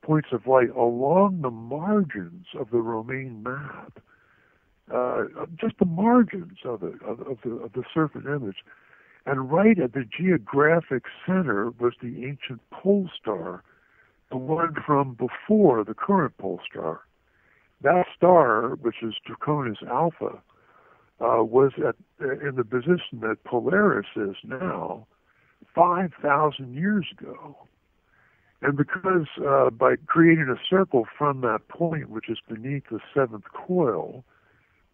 S3: points of light along the margins of the Romain map. Just the margins of it, of the serpent image. And right at the geographic center was the ancient pole star, the one from before the current pole star. That star, which is Draconis Alpha, was in the position that Polaris is now 5,000 years ago. And because by creating a circle from that point, which is beneath the seventh coil,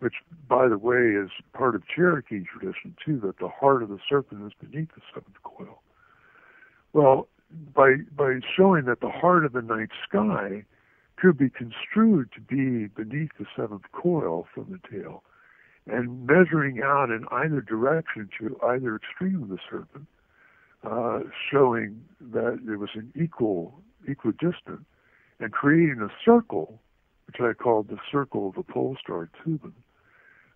S3: which, by the way, is part of Cherokee tradition, too, that the heart of the serpent is beneath the seventh coil. Well, by showing that the heart of the night sky could be construed to be beneath the seventh coil from the tail, and measuring out in either direction to either extreme of the serpent, showing that it was an equidistant, and creating a circle, which I called the circle of the pole star Tubin,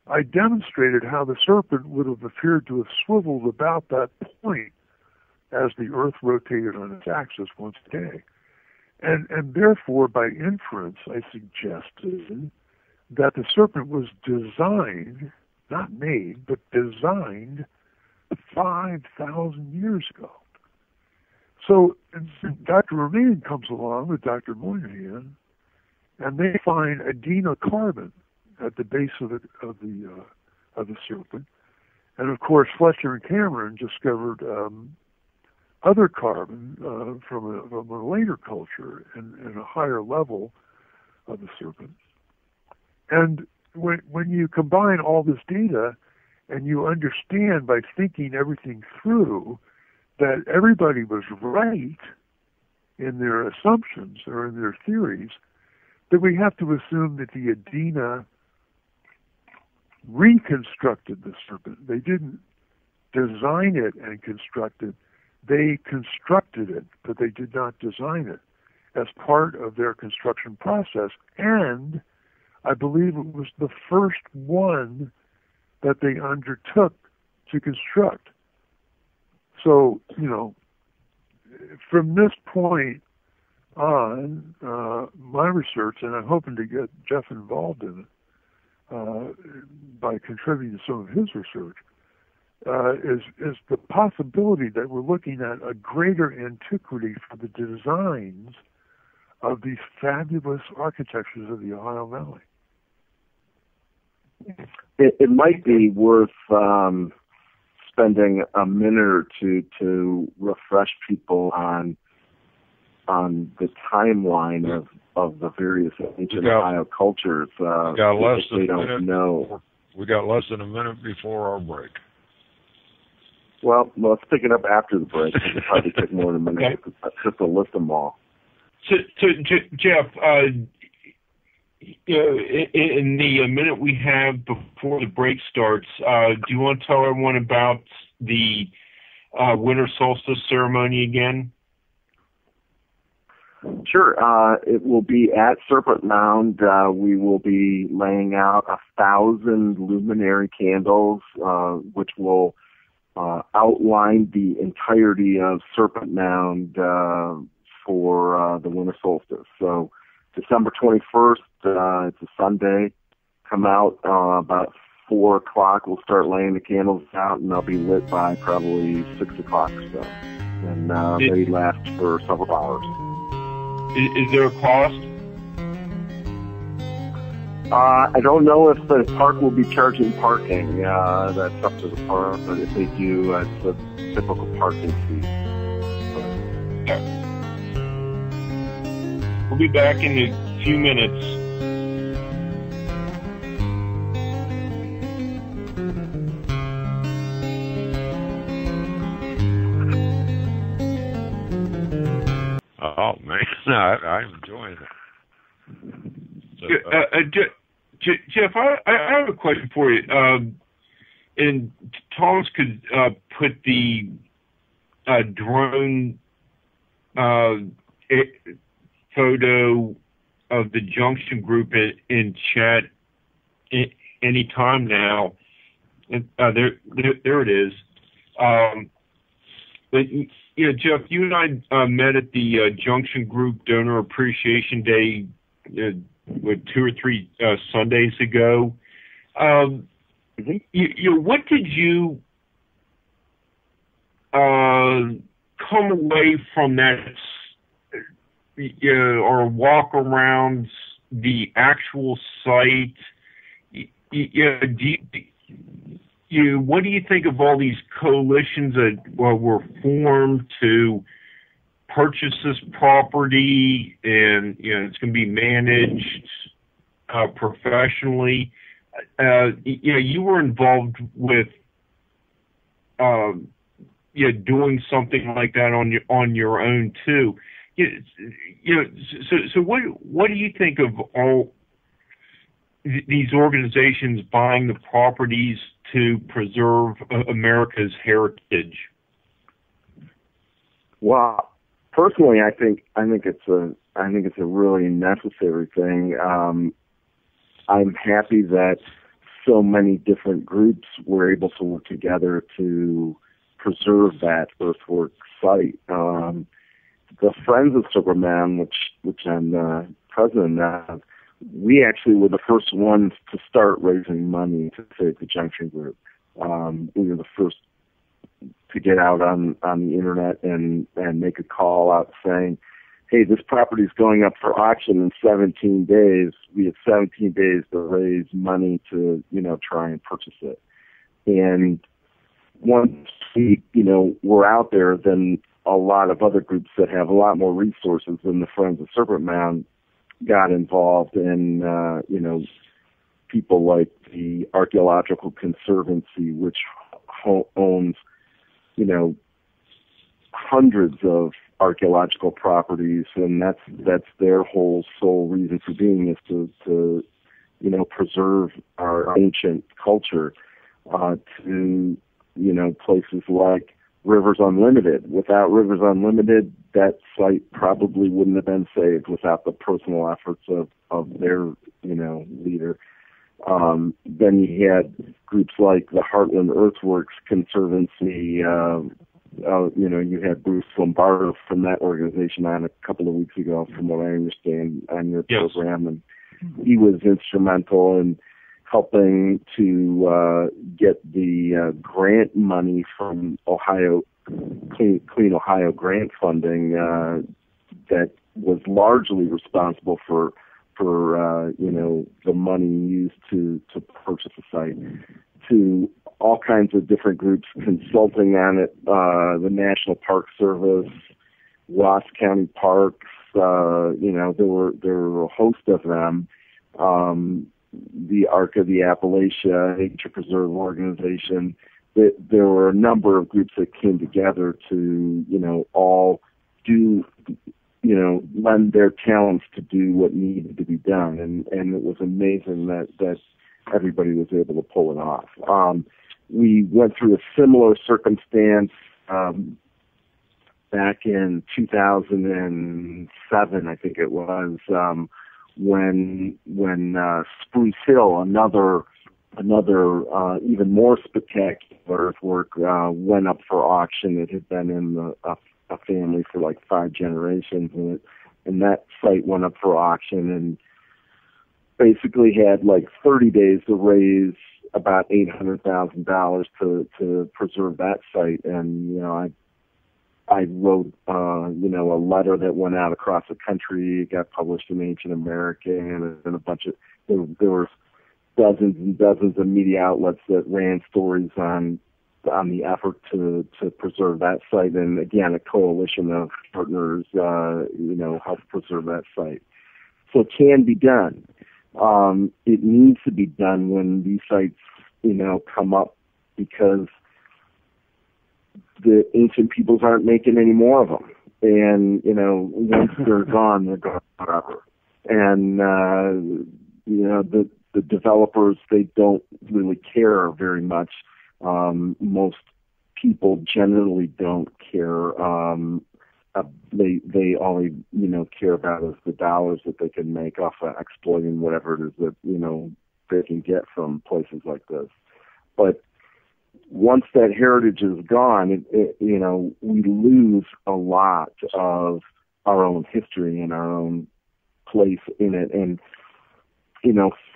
S3: I demonstrated how the serpent would have appeared to have swiveled about that point as the Earth rotated on its axis once a day. And therefore, by inference, I suggested that the serpent was designed, not made, but designed 5,000 years ago. So Dr. Romain comes along with Dr. Moynihan, and they find adenocarbon at the base of the serpent. And of course, Fletcher and Cameron discovered other carbon from a later culture and a higher level of the serpent. And when you combine all this data and you understand by thinking everything through that everybody was right in their assumptions or in their theories, that we have to assume that the Adena reconstructed the serpent. They didn't design it and construct it. They constructed it, but they did not design it as part of their construction process. And I believe it was the first one that they undertook to construct. So, from this point on, my research, and I'm hoping to get Jeff involved in it by contributing to some of his research, is the possibility that we're looking at a greater antiquity for the designs of these fabulous architectures of the Ohio Valley.
S4: It might be worth spending a minute or two to refresh people on the timeline of the various ancient Ohio cultures. They don't know.
S1: We got less than a minute before our break.
S4: Well, let's pick it up after the break. It'll probably take more than a minute just to list them all.
S2: So Jeff, in the minute we have before the break starts, do you want to tell everyone about the winter solstice ceremony again?
S4: Sure. It will be at Serpent Mound. We will be laying out 1,000 luminary candles, which will outline the entirety of Serpent Mound for the winter solstice. So December 21st, it's a Sunday. Come out about 4 o'clock. We'll start laying the candles out, and they'll be lit by probably 6 o'clock or so. And they last for several hours.
S2: Is there a cost?
S4: I don't know if the park will be charging parking. That's up to the park, but if they do, it's a typical parking fee.
S2: We'll be back in a few minutes.
S1: Oh, man, I'm enjoying it. So,
S2: Jeff, I have a question for you. And Thomas could put the drone photo of the Junction Group in chat any time now. There it is. But Jeff, you and I met at the Junction Group Donor Appreciation Day 2 or 3 Sundays ago. What did you come away from that, or walk around the actual site? What do you think of all these coalitions that were formed to purchase this property, and it's going to be managed professionally? you were involved with doing something like that on your own too. So what do you think of all these organizations buying the properties to preserve America's heritage?
S4: Well, personally, I think it's a really necessary thing. I'm happy that so many different groups were able to work together to preserve that earthwork site. The Friends of Serpent Mound, which I'm the president of, we actually were the first ones to start raising money to save the Junction Group. We were the first to get out on the internet and make a call out saying, hey, this property is going up for auction in 17 days. We have 17 days to raise money to, try and purchase it. And once we, were out there, then a lot of other groups that have a lot more resources than the Friends of Serpent Mound got involved in, people like the Archaeological Conservancy, which owns, hundreds of archaeological properties, and that's their whole sole reason for being is to preserve our ancient culture, to places like Rivers Unlimited. Without Rivers Unlimited, that site probably wouldn't have been saved without the personal efforts of their leader. Then you had groups like the Heartland Earthworks Conservancy. You had Bruce Lombardo from that organization on a couple of weeks ago, from what I understand, on your program, and he was instrumental in helping to get the grant money from Ohio, Clean Ohio grant funding that was largely responsible for the money used to purchase the site, to all kinds of different groups consulting on it, the National Park Service, Ross County Parks, there were a host of them. The Arc of the Appalachia Nature Preserve Organization. There were a number of groups that came together to, all do, lend their talents to do what needed to be done. And it was amazing that everybody was able to pull it off. We went through a similar circumstance back in 2007, I think it was, when Spruce Hill, another even more spectacular earthwork, went up for auction. It had been in a family for like 5 generations, and that site went up for auction and basically had like 30 days to raise about $800,000 to preserve that site. And I wrote a letter that went out across the country. It got published in Ancient American, and a bunch of there were dozens and dozens of media outlets that ran stories on the effort to preserve that site. And again, a coalition of partners helped preserve that site. So it can be done. It needs to be done when these sites come up, because the ancient peoples aren't making any more of them. And, once they're gone forever. And, the developers, they don't really care very much. Most people generally don't care. They only, care about is the dollars that they can make off of exploiting whatever it is that, they can get from places like this. But once that heritage is gone, we lose a lot of our own history and our own place in it. And,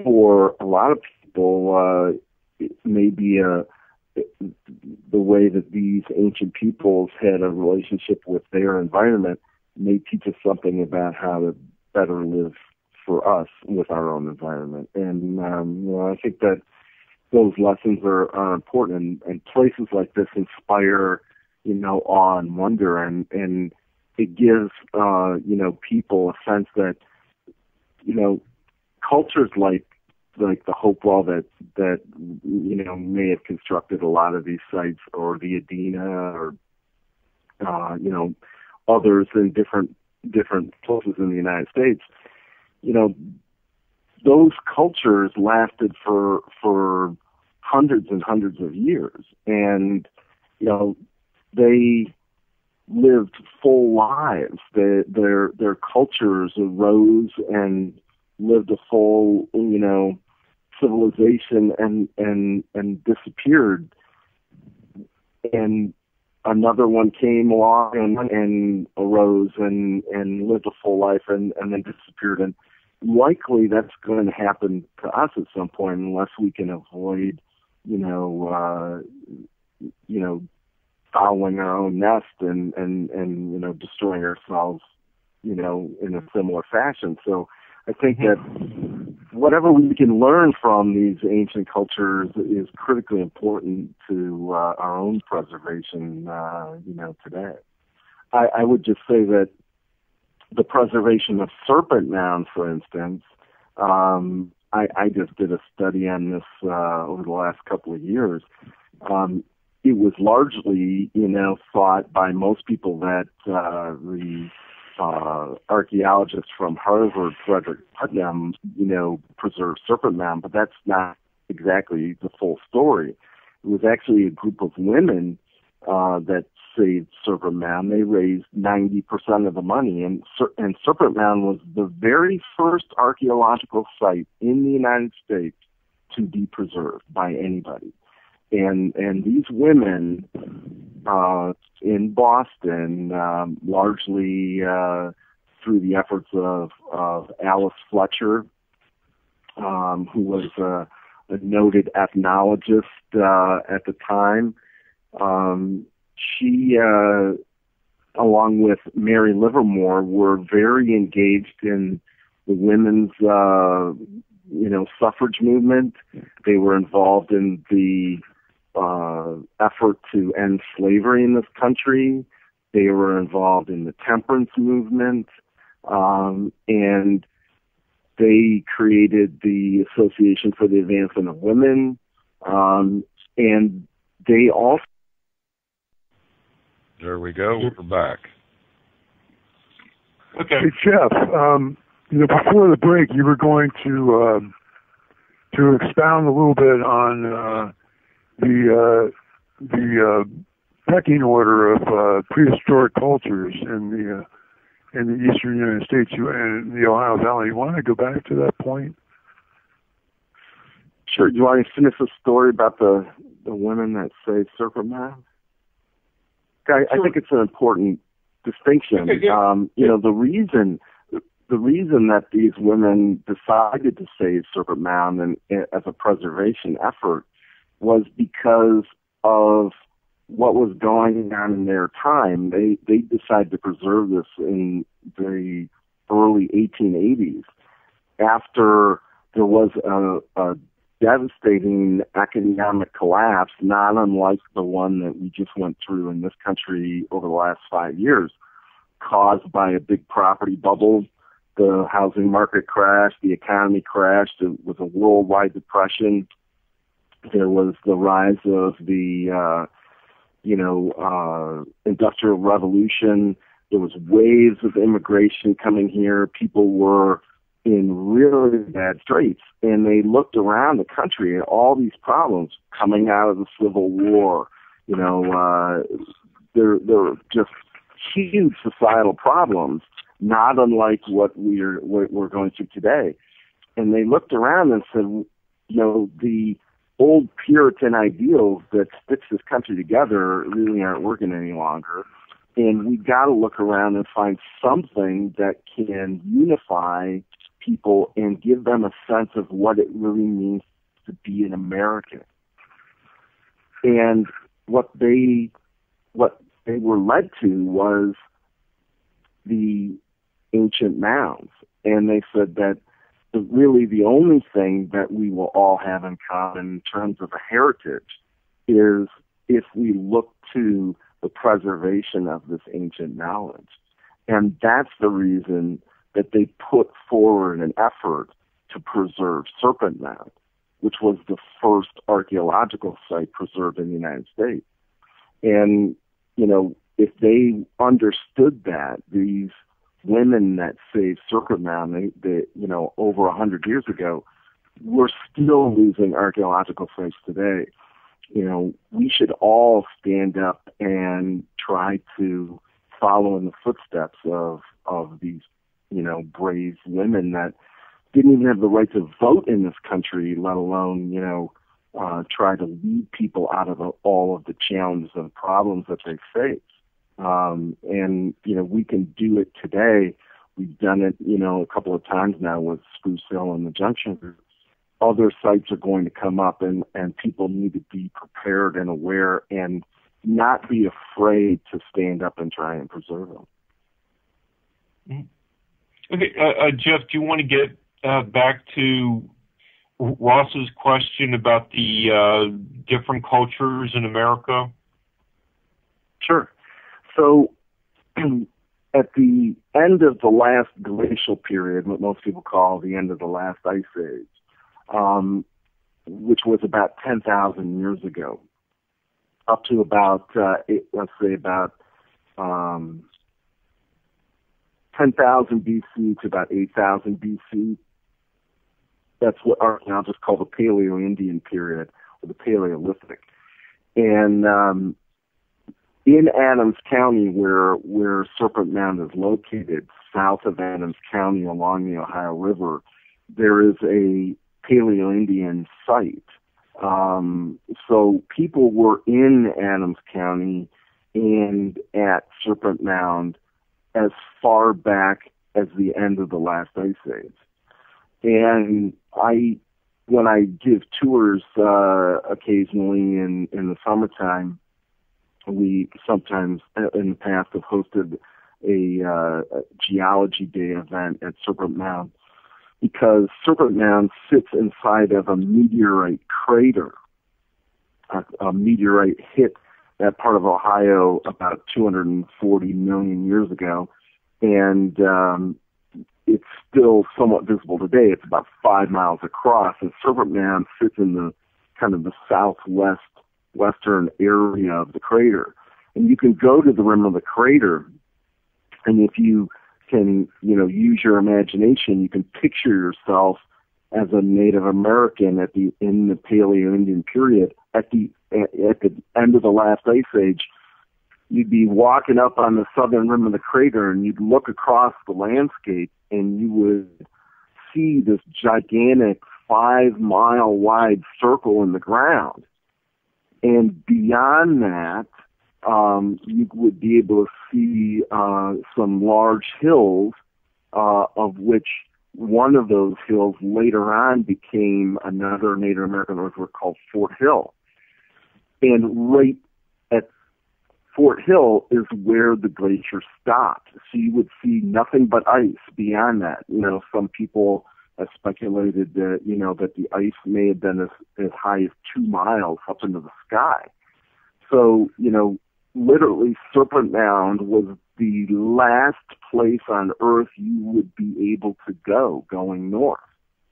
S4: for a lot of people, it may be the way that these ancient peoples had a relationship with their environment may teach us something about how to better live for us with our own environment. And, I think that those lessons are important, and places like this inspire, awe and wonder, and it gives, people a sense that, cultures like like the Hopewell that may have constructed a lot of these sites, or the Adena, or others in different places in the United States. Those cultures lasted for hundreds and hundreds of years, and they lived full lives. Their cultures arose and lived a full, civilization and disappeared. And another one came along and arose and lived a full life and then disappeared. And likely that's going to happen to us at some point, unless we can avoid, fouling our own nest and destroying ourselves, in a similar fashion. So I think that whatever we can learn from these ancient cultures is critically important to our own preservation, today. I would just say that the preservation of serpent mounds, for instance, I just did a study on this over the last couple of years. It was largely, thought by most people that the archaeologist from Harvard, Frederick Putnam, preserved serpent mound, but that's not exactly the full story. It was actually a group of women that saved serpent mound. They raised 90% of the money, and serpent mound was the very first archaeological site in the United States to be preserved by anybody. And these women in Boston, largely through the efforts of Alice Fletcher, who was a noted ethnologist at the time, she, along with Mary Livermore, were very engaged in the women's, suffrage movement. They were involved in the effort to end slavery in this country. They were involved in the temperance movement, and they created the Association for the Advancement of Women, and they also...
S1: There we go. We're back.
S2: Okay.
S3: Hey, Jeff, before the break, you were going to expound a little bit on the pecking order of prehistoric cultures in the eastern United States and the Ohio Valley. You want to go back to that point?
S4: Sure. Do you want to finish the story about the women that saved serpent mound? I think it's an important distinction.
S2: Okay, yeah.
S4: The reason that these women decided to save serpent mound and as a preservation effort was because of what was going on in their time. They decided to preserve this in the early 1880s after there was a devastating economic collapse, not unlike the one that we just went through in this country over the last 5 years, caused by a big property bubble. The housing market crashed, the economy crashed, it was a worldwide depression. There was the rise of the, Industrial Revolution. There was waves of immigration coming here. People were in really bad straits, and they looked around the country at all these problems coming out of the Civil War. There were just huge societal problems, not unlike what we're going through today. And they looked around and said, the old Puritan ideals that stitch this country together really aren't working any longer. And we've got to look around and find something that can unify people and give them a sense of what it really means to be an American. And what they were led to was the ancient mounds. And they said that really the only thing that we will all have in common in terms of a heritage is if we look to the preservation of this ancient knowledge. And that's the reason that they put forward an effort to preserve Serpent Mound, which was the first archaeological site preserved in the United States. And, if they understood that, these women that saved Serpent Mound, they over 100 years ago, we're still losing archaeological sites today. We should all stand up and try to follow in the footsteps of these, brave women that didn't even have the right to vote in this country, let alone, try to lead people out of all of the challenges and problems that they face. And we can do it today. We've done it, a couple of times now with Spruce Hill and the Junction Group. Other sites are going to come up, and people need to be prepared and aware and not be afraid to stand up and try and preserve them.
S2: Okay, Jeff, do you want to get back to Ross's question about the different cultures in America?
S4: Sure. So at the end of the last glacial period, what most people call the end of the last ice age, which was about 10,000 years ago, up to about, 10,000 BC to about 8,000 BC. That's what archaeologists call the Paleo-Indian period, or the Paleolithic. And in Adams County, where Serpent Mound is located, south of Adams County along the Ohio River, there is a Paleo-Indian site. So people were in Adams County and at Serpent Mound as far back as the end of the last ice age. And when I give tours occasionally in the summertime, we sometimes in the past have hosted a geology day event at Serpent Mound, because Serpent Mound sits inside of a meteorite crater. A meteorite hit that part of Ohio about 240 million years ago, and it's still somewhat visible today. It's about 5 miles across, and Serpent Mound sits in the kind of the western area of the crater. And you can go to the rim of the crater, and if you can, use your imagination, you can picture yourself as a Native American in the Paleo-Indian period at the end of the last ice age. You'd be walking up on the southern rim of the crater, and you'd look across the landscape, and you would see this gigantic 5-mile wide circle in the ground. And beyond that, you would be able to see some large hills, of which one of those hills later on became another Native American earthwork called Fort Hill. And right at Fort Hill is where the glacier stopped. So you would see nothing but ice beyond that. Some people have speculated that, that the ice may have been as high as 2 miles up into the sky. So, literally Serpent Mound was the last place on Earth you would be able to go going north.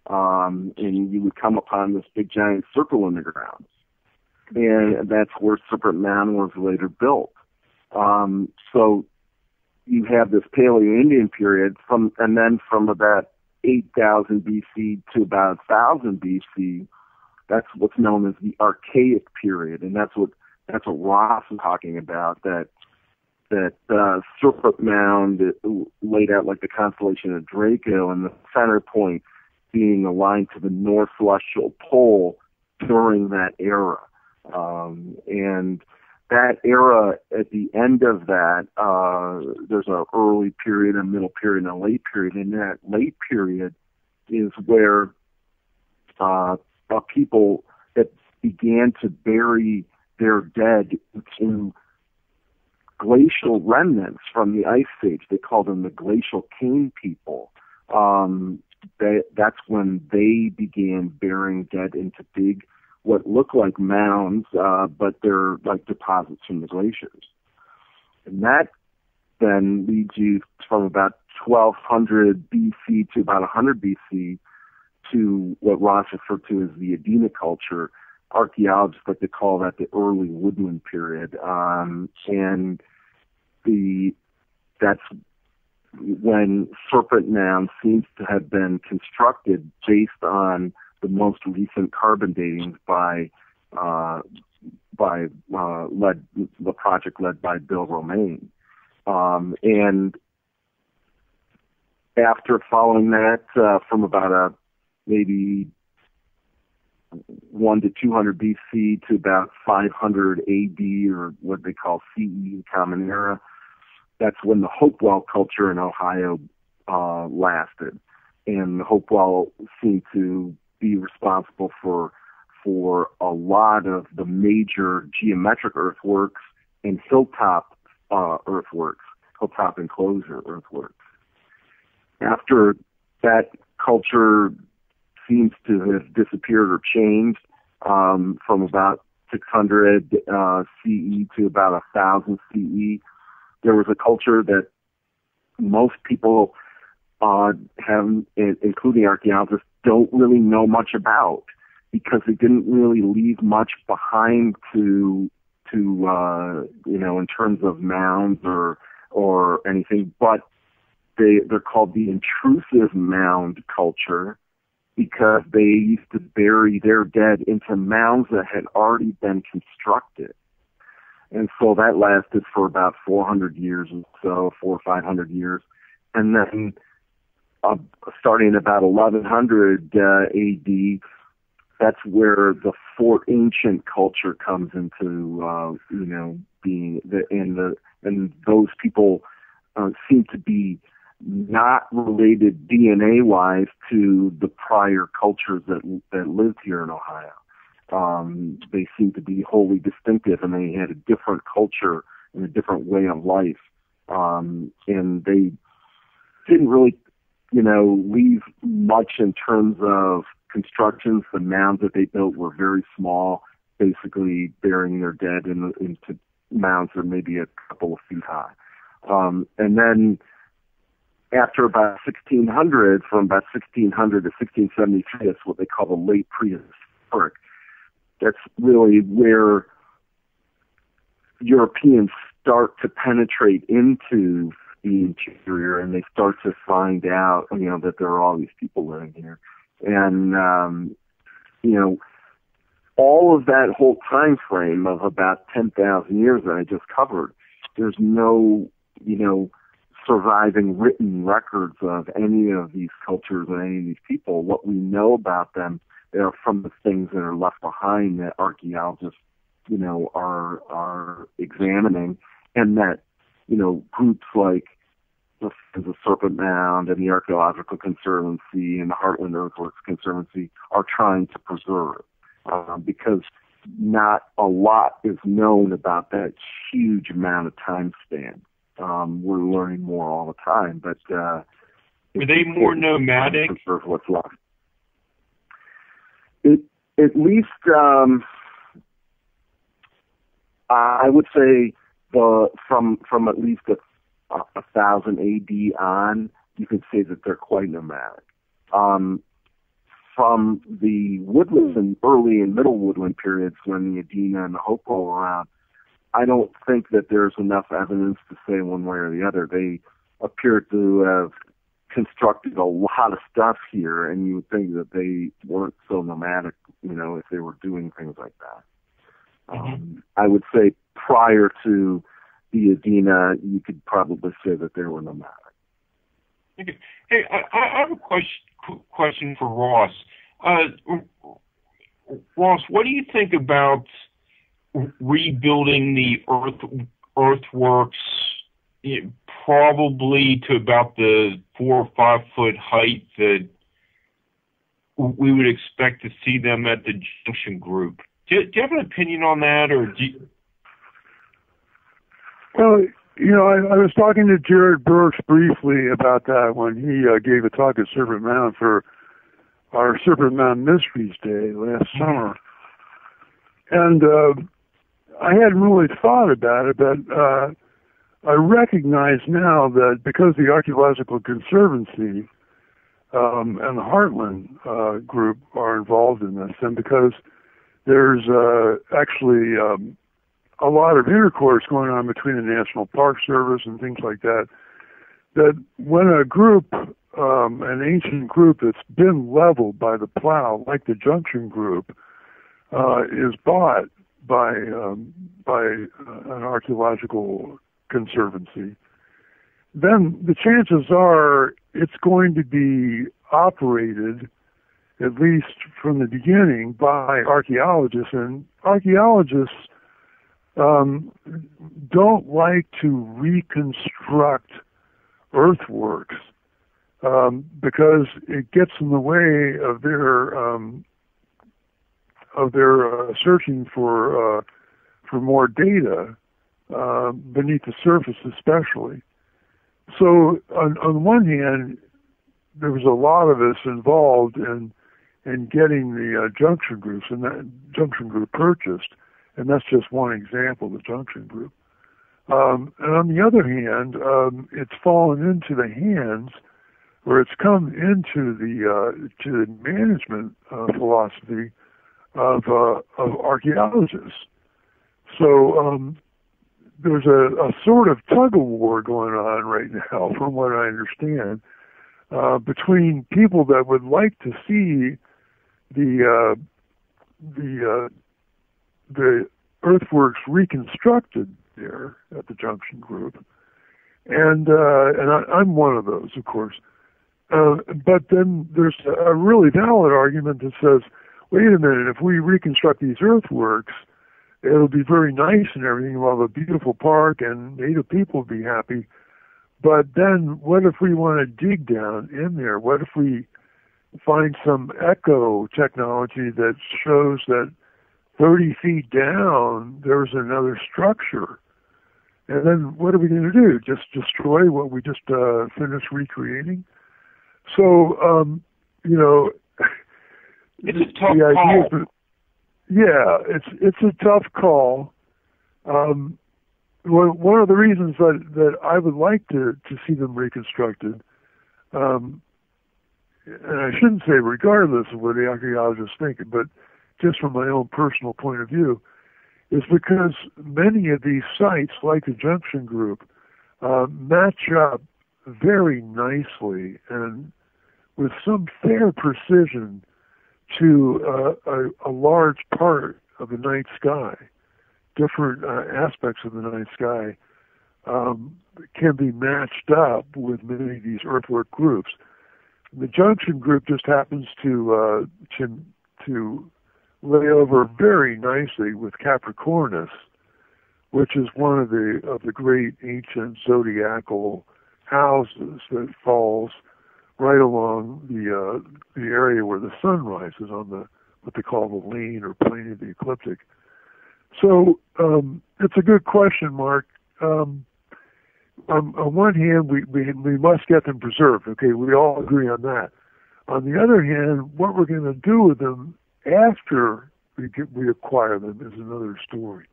S4: And you would come upon this big giant circle in the ground. And that's where Serpent Mound was later built. So you have this Paleo-Indian period and then from about 8,000 BC to about 1,000 BC, that's what's known as the Archaic period, and that's what Ross is talking about. That Serpent Mound laid out like the constellation of Draco, and the center point being aligned to the North Celestial Pole during that era. And that era, at the end of that, there's an early period, a middle period, and a late period. And that late period is where people that began to bury their dead into glacial remnants from the ice age. They called them the glacial cane people. That's when they began burying dead into big, what look like mounds, but they're like deposits from the glaciers. And that then leads you from about 1200 BC to about 100 BC to what Ross referred to as the Adena culture. Archaeologists like to call that the early woodland period, and that's when serpent mound seems to have been constructed based on the most recent carbon datings by the project led by Bill Romaine. And after following that, from about maybe 1 to 200 BC to about 500 AD, or what they call CE, Common Era, that's when the Hopewell culture in Ohio lasted. And the Hopewell seemed to be responsible for a lot of the major geometric earthworks and hilltop earthworks, hilltop enclosure earthworks. After that culture seems to have disappeared or changed from about 600 CE to about 1000 CE, there was a culture that most people have, including archaeologists, don't really know much about, because they didn't really leave much behind to in terms of mounds or anything. But they're called the intrusive mound culture, because they used to bury their dead into mounds that had already been constructed. And so that lasted for about 400 years or so, 400 or 500 years. And then starting about 1100 AD, that's where the Fort Ancient culture comes into, being, and those people seem to be not related DNA-wise to the prior cultures that lived here in Ohio. They seem to be wholly distinctive, and they had a different culture and a different way of life. And they didn't really, leave much in terms of constructions. The mounds that they built were very small, basically burying their dead into mounds that are maybe a couple of feet high. And then after about 1600, from about 1600 to 1673, that's what they call the late prehistoric. That's really where Europeans start to penetrate into the interior, and they start to find out, that there are all these people living here. And, all of that whole time frame of about 10,000 years that I just covered, there's no, surviving written records of any of these cultures or any of these people. What we know about them are from the things that are left behind that archaeologists, are examining, and that, groups like the Serpent Mound and the Archaeological Conservancy and the Heartland Earthworks Conservancy are trying to preserve, because not a lot is known about that huge amount of time span. We're learning more all the time, but
S2: were they more nomadic?
S4: Preserve what's left. At least, I would say from at least 1000 AD on, you can say that they're quite nomadic. From the woodlands and early and middle woodland periods, when the Adena and the Hopewell were around, I don't think that there's enough evidence to say one way or the other. They appear to have constructed a lot of stuff here, and you would think that they weren't so nomadic, if they were doing things like that. I would say prior to the Adena, you could probably say that they were nomadic.
S2: Okay. Hey, I have a question for Ross. Ross, what do you think about rebuilding the earthworks, probably to about the 4 or 5 foot height that we would expect to see them at the Junction Group? Do you have an opinion on that, or do you...
S3: Well, I was talking to Jared Burks briefly about that when he gave a talk at Serpent Mound for our Serpent Mound Mysteries Day last summer. And I hadn't really thought about it, but I recognize now that because the Archaeological Conservancy and the Heartland group are involved in this. And because there's actually a lot of intercourse going on between the National Park Service and things like that, that when a group, an ancient group that's been leveled by the plow, like the Junction Group, is bought by an archaeological conservancy, then the chances are it's going to be operated, at least from the beginning, by archaeologists. And archaeologists don't like to reconstruct earthworks because it gets in the way of their searching for more data beneath the surface, especially. So on one hand, there was a lot of us involved in getting the Junction Groups and that Junction Group purchased, and that's just one example, the Junction Group. And on the other hand, it's fallen into the hands, or it's come into to the management philosophy of archaeologists. So there's a sort of tug-of-war going on right now, from what I understand, between people that would like to see the earthworks reconstructed there at the Junction Group, and I'm one of those, of course. But then there's a really valid argument that says, wait a minute, if we reconstruct these earthworks, it'll be very nice and everything. We'll have a beautiful park and native people will be happy. But then what if we want to dig down in there? What if we find some echo technology that shows that 30 feet down there's another structure? And then what are we going to do? Just destroy what we just finished recreating? So,
S2: it's a tough call.
S3: Yeah, it's a tough call. One of the reasons that I would like to see them reconstructed, and I shouldn't say regardless of what the archaeologists think, but just from my own personal point of view, is because many of these sites, like the Junction Group, match up very nicely and with some fair precision to a large part of the night sky. Different aspects of the night sky can be matched up with many of these earthwork groups. The Junction Group just happens to lay over very nicely with Capricornus, which is one of the great ancient zodiacal houses that falls right along the area where the sun rises on what they call the lane or plane of the ecliptic. So it's a good question, Mark. On one hand, we must get them preserved. Okay, we all agree on that. On the other hand, what we're going to do with them after we acquire them is another story.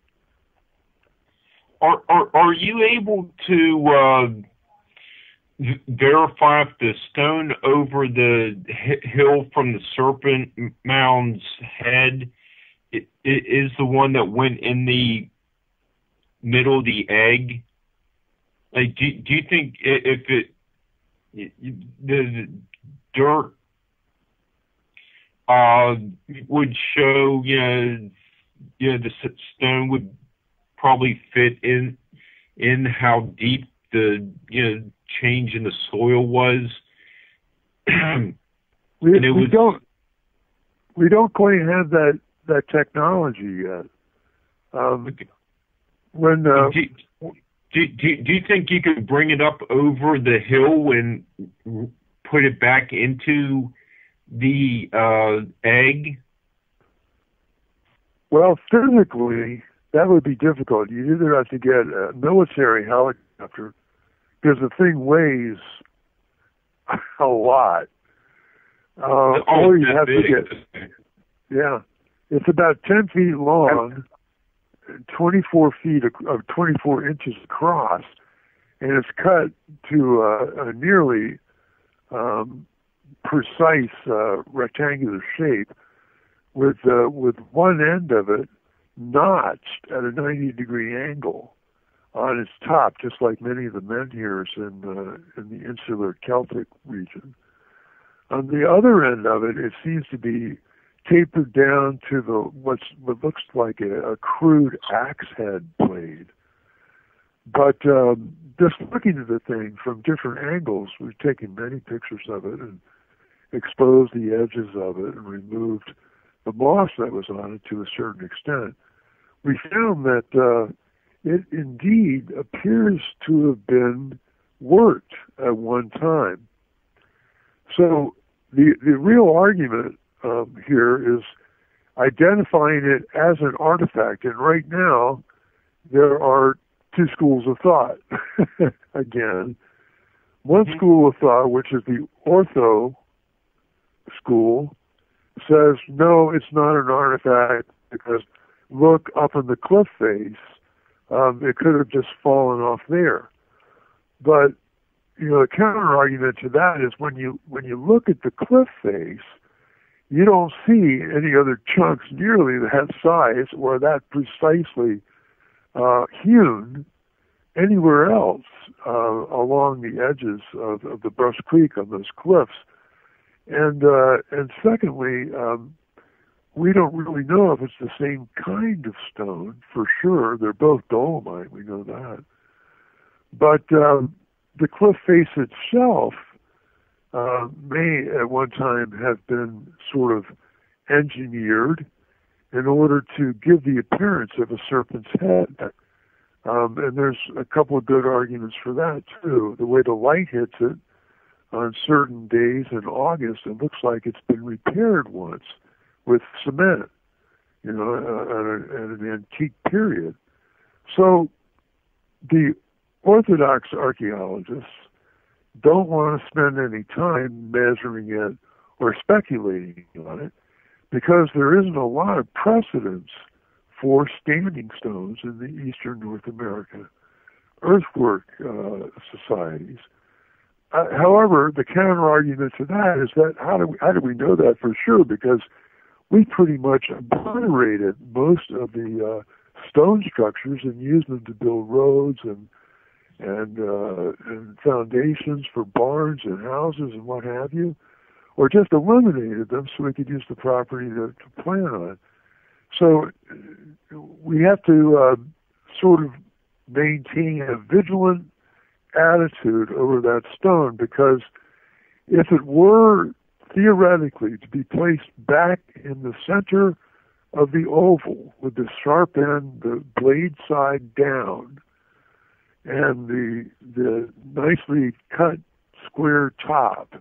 S2: Are you able to verify if the stone over the hill from the serpent mound's head is the one that went in the middle of the egg? Like, do you think if the dirt would show, the stone would probably fit in how deep the change in the soil was?
S3: We don't quite have that technology yet.
S2: Do you think you could bring it up over the hill and put it back into the egg? Well,
S3: physically, that would be difficult. You'd either have to get a military helicopter, because the thing weighs a lot. Or you have to get, it's about 10 feet long, 24 feet of 24 inches across, and it's cut to a nearly precise rectangular shape with one end of it notched at a 90-degree angle on its top, just like many of the menhirs in the insular Celtic region. On the other end of it, it seems to be tapered down to what looks like a crude axe head blade. But just looking at the thing from different angles, we've taken many pictures of it and exposed the edges of it and removed the moss that was on it to a certain extent. We found that it indeed appears to have been worked at one time. So the real argument here is identifying it as an artifact. And right now, there are two schools of thought. Again, one school of thought, which is the ortho school, says, no, it's not an artifact because look up in the cliff face. It could have just fallen off there. But, the counter argument to that is when you look at the cliff face, you don't see any other chunks nearly that size or that precisely hewn anywhere else along the edges of the Brush Creek on those cliffs. And secondly, we don't really know if it's the same kind of stone for sure. They're both dolomite, we know that. But the cliff face itself may at one time have been sort of engineered in order to give the appearance of a serpent's head. And there's a couple of good arguments for that, too. The way the light hits it on certain days in August, it looks like it's been repaired once with cement, at an antique period. So the Orthodox archaeologists don't want to spend any time measuring it or speculating on it because there isn't a lot of precedence for standing stones in the Eastern North America earthwork societies. However, the counter-argument to that is that how do we know that for sure? Because we pretty much obliterated most of the stone structures and used them to build roads and foundations for barns and houses and what have you, or just eliminated them so we could use the property to plan on. So we have to sort of maintain a vigilant attitude over that stone, because if it were theoretically to be placed back in the center of the oval with the sharp end, the blade side down, and the nicely cut square top,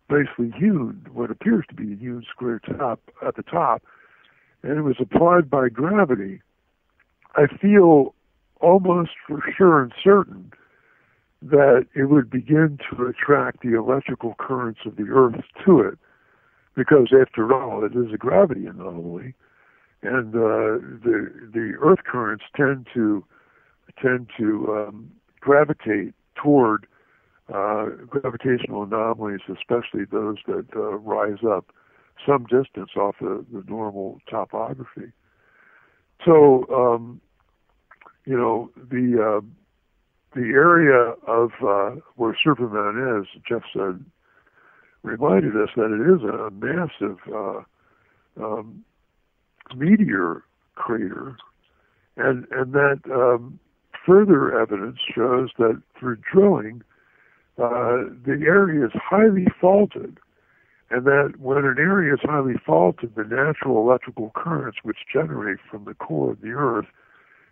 S3: basically hewn, what appears to be a hewn square top at the top, and it was applied by gravity, I feel almost for sure and certain that it would begin to attract the electrical currents of the Earth to it, because after all, it is a gravity anomaly, and the Earth currents tend to gravitate toward gravitational anomalies, especially those that rise up some distance off the normal topography. So, the area of where Serpent Mound is, Jeff said, reminded us that it is a massive meteor crater, and that further evidence shows that through drilling, the area is highly faulted, and that when an area is highly faulted, the natural electrical currents which generate from the core of the Earth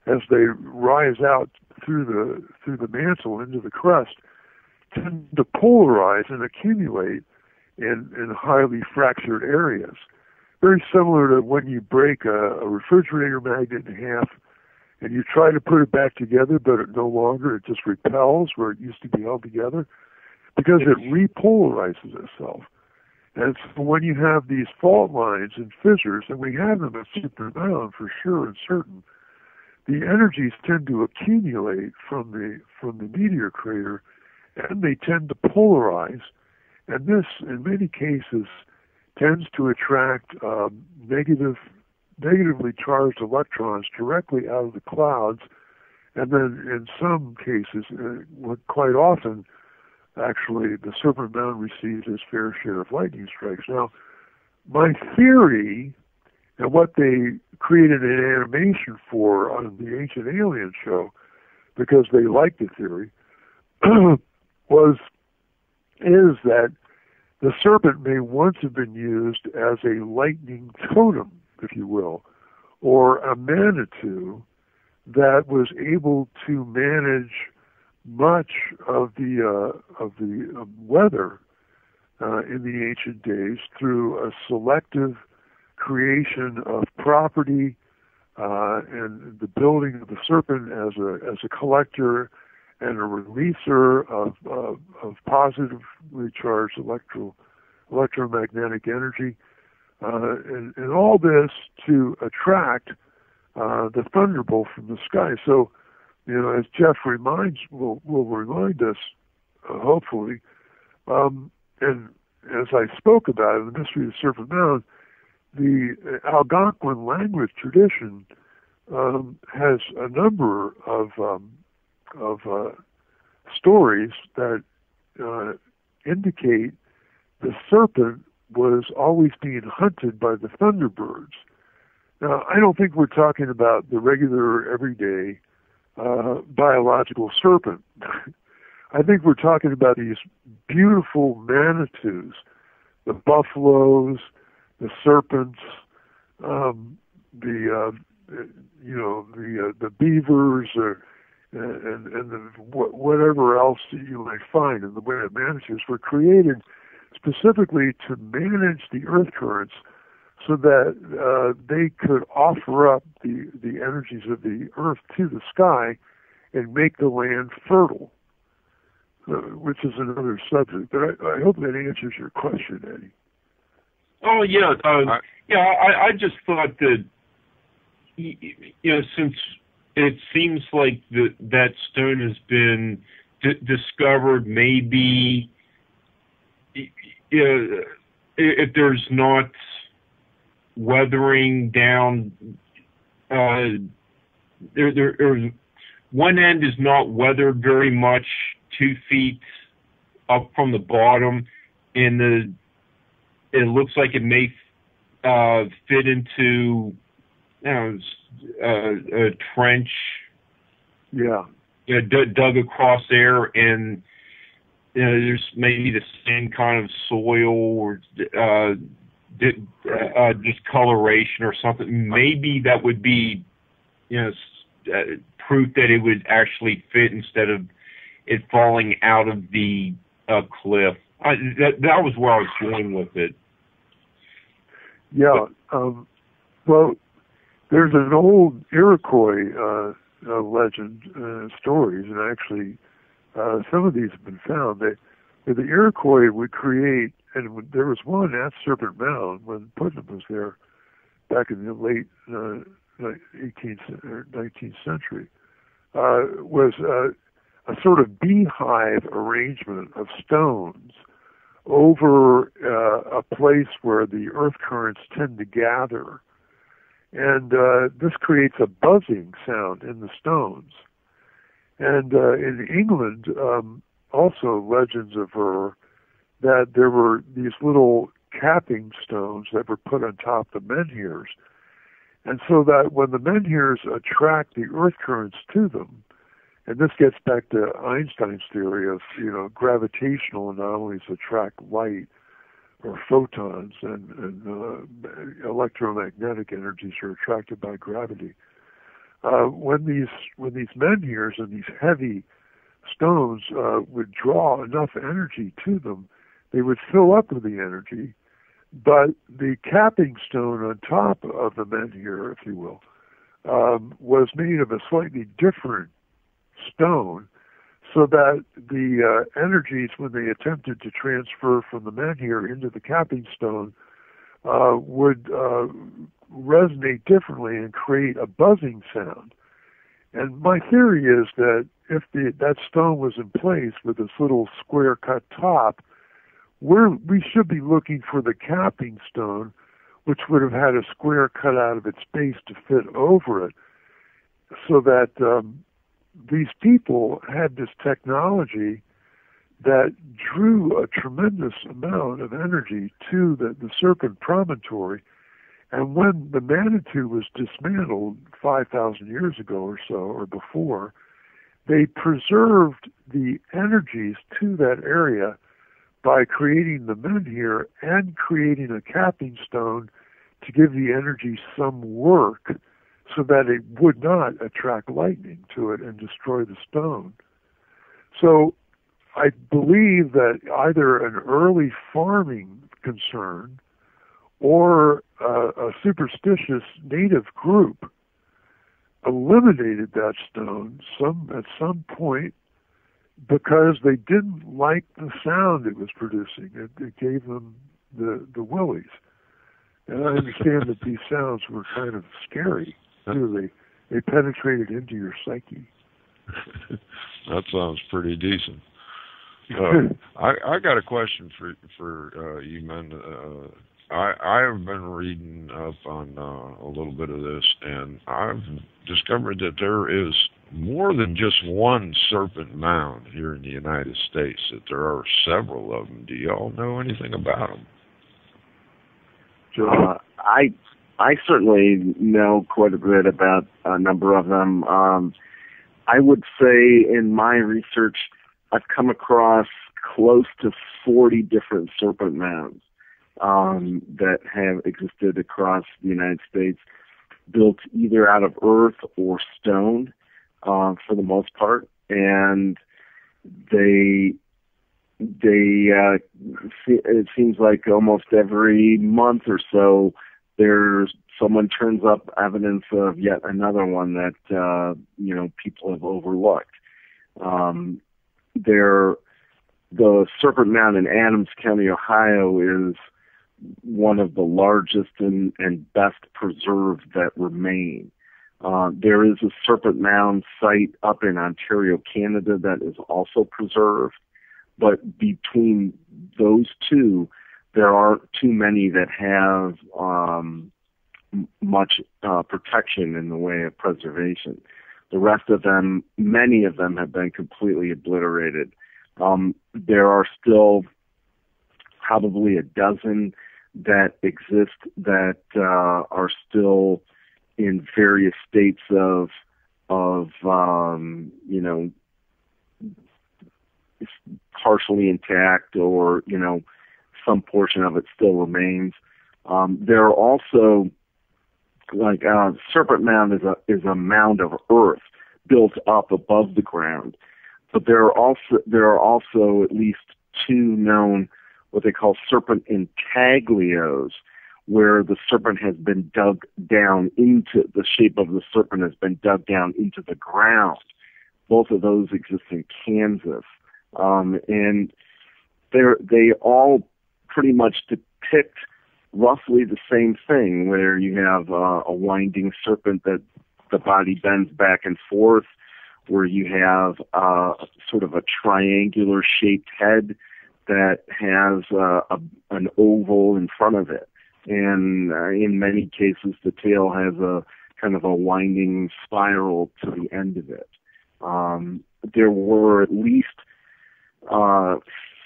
S3: as they rise out through the mantle into the crust tend to polarize and accumulate in highly fractured areas. Very similar to when you break a refrigerator magnet in half and you try to put it back together, but it no longer, it just repels where it used to be held together because it repolarizes itself. And so when you have these fault lines and fissures, and we have them at Serpent Mound for sure and certain, the energies tend to accumulate from the meteor crater, and they tend to polarize And this, in many cases, tends to attract negatively charged electrons directly out of the clouds, and then in some cases, quite often, actually, the serpent mound receives its fair share of lightning strikes. Now, my theory, and what they created an animation for on the Ancient Alien show, because they liked the theory, is that the serpent may once have been used as a lightning totem, if you will, or a manitou that was able to manage much of the weather in the ancient days through a selective creation of property and the building of the serpent as a collector and a releaser of positively charged electromagnetic energy, and all this to attract the thunderbolt from the sky. So, as Jeff will remind us, hopefully, and as I spoke about in the Mystery of the Serpent Mound, the Algonquin language tradition has a number of stories that indicate the serpent was always being hunted by the thunderbirds. Now, I don't think we're talking about the regular, everyday biological serpent. I think we're talking about these beautiful manitous, the buffaloes, the serpents, the beavers, and whatever else you might find in the way of manitous were created specifically to manage the earth currents so that they could offer up the energies of the earth to the sky and make the land fertile, which is another subject. But I hope that answers your question, Eddie.
S2: Oh, yeah. I just thought that, since it seems like that stone has been discovered, maybe if there's not weathering down, there's one end is not weathered very much, 2 feet up from the bottom, and it looks like it may fit into a trench.
S3: Yeah.
S2: Dug across there, and there's maybe the same kind of soil or discoloration or something. Maybe that would be, proof that it would actually fit instead of it falling out of the cliff. That was where I was going with it.
S3: Yeah. Well, there's an old Iroquois legend, stories, and actually some of these have been found, that the Iroquois would create, and there was one at Serpent Mound when Putnam was there back in the late 18th or 19th century, was a sort of beehive arrangement of stones over a place where the earth currents tend to gather. And this creates a buzzing sound in the stones. And in England, also legends aver that there were these little capping stones that were put on top of menhirs. And so that when the menhirs attract the earth currents to them, and this gets back to Einstein's theory of, gravitational anomalies attract light or photons, and electromagnetic energies are attracted by gravity. When these menhirs and these heavy stones would draw enough energy to them, they would fill up with the energy, but the capping stone on top of the menhir, if you will, was made of a slightly different stone, so that the energies, when they attempted to transfer from the menhir into the capping stone, would resonate differently and create a buzzing sound. And my theory is that if that stone was in place with this little square cut top, we should be looking for the capping stone, which would have had a square cut out of its base to fit over it, so that these people had this technology that drew a tremendous amount of energy to the serpent promontory. And when the Manitou was dismantled 5,000 years ago or so, or before, they preserved the energies to that area by creating the menhir and creating a capping stone to give the energy some work so that it would not attract lightning to it and destroy the stone. So I believe that either an early farming concern or a superstitious native group eliminated that stone at some point because they didn't like the sound it was producing. It gave them the willies. And I understand that these sounds were kind of scary, too. They penetrated into your psyche.
S1: That sounds pretty decent. I got a question for you men. I have been reading up on a little bit of this, and I've discovered that there is more than just one serpent mound here in the United States, that there are several of them. Do you all know anything about them?
S4: I certainly know quite a bit about a number of them. I would say in my research, I've come across close to 40 different serpent mounds that have existed across the United States, built either out of earth or stone for the most part, and it seems like almost every month or so someone turns up evidence of yet another one that people have overlooked. The Serpent Mound in Adams County, Ohio, is one of the largest and best preserved that remain. There is a Serpent Mound site up in Ontario, Canada, that is also preserved, but between those two, there aren't too many that have much protection in the way of preservation. The rest of them, many of them, have been completely obliterated. There are still probably a dozen that exist that are still in various states of partially intact, or some portion of it still remains. There are also, like Serpent Mound is a mound of earth built up above the ground, but there are also at least two known, what they call serpent intaglios, where the serpent has been dug down into, the shape of the serpent has been dug down into the ground. Both of those exist in Kansas. And they all pretty much depict roughly the same thing, where you have a winding serpent that the body bends back and forth, where you have sort of a triangular shaped head that has an oval in front of it. And in many cases, the tail has a kind of a winding spiral to the end of it. There were at least 4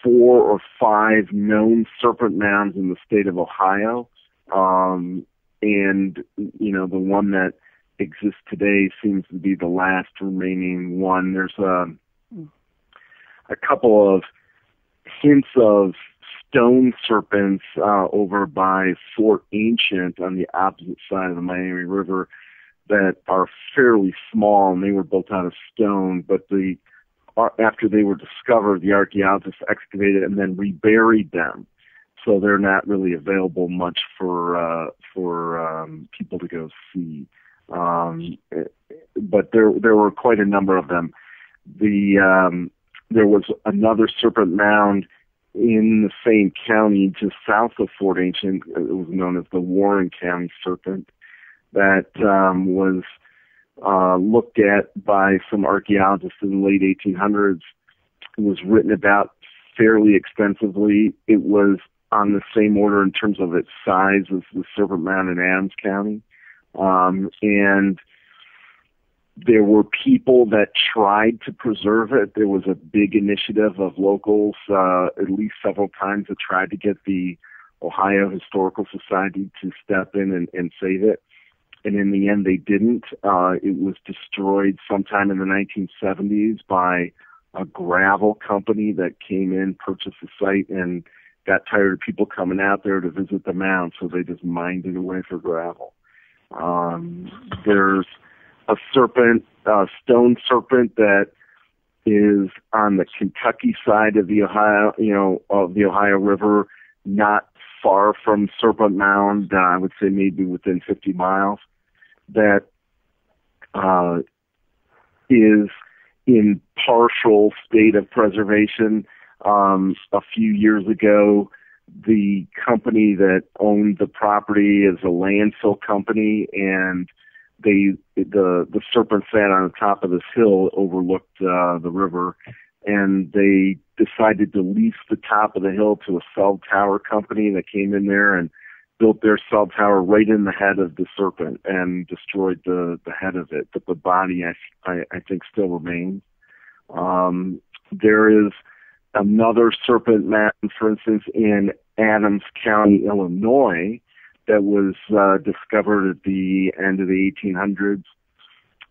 S4: or 5 known serpent mounds in the state of Ohio. And, the one that exists today seems to be the last remaining one. There's a couple of hints of stone serpents over by Fort Ancient on the opposite side of the Miami River that are fairly small, and they were built out of stone, but after they were discovered, the archaeologists excavated and then reburied them, so they're not really available much for people to go see. But there were quite a number of them. There was another serpent mound in the same county just south of Fort Ancient. It was known as the Warren County Serpent, that was looked at by some archaeologists in the late 1800s. It was written about fairly extensively. It was on the same order in terms of its size as the Serpent Mound in Adams County. And there were people that tried to preserve it. There was a big initiative of locals, at least several times, that tried to get the Ohio Historical Society to step in and save it. And in the end, they didn't. It was destroyed sometime in the 1970s by a gravel company that came in, purchased the site, and got tired of people coming out there to visit the mound, so they just mined it away for gravel. There's a serpent, a stone serpent that is on the Kentucky side of the Ohio, of the Ohio River, not far from Serpent Mound. I would say maybe within 50 miles. That is in partial state of preservation. A few years ago, the company that owned the property is a landfill company, and the serpent sat on the top of this hill, overlooked the river, and they decided to lease the top of the hill to a cell tower company that came in there and built their cell tower right in the head of the serpent and destroyed the head of it. But the body, I think, still remains. There is another serpent mound, for instance, in Adams County, Illinois, that was discovered at the end of the 1800s.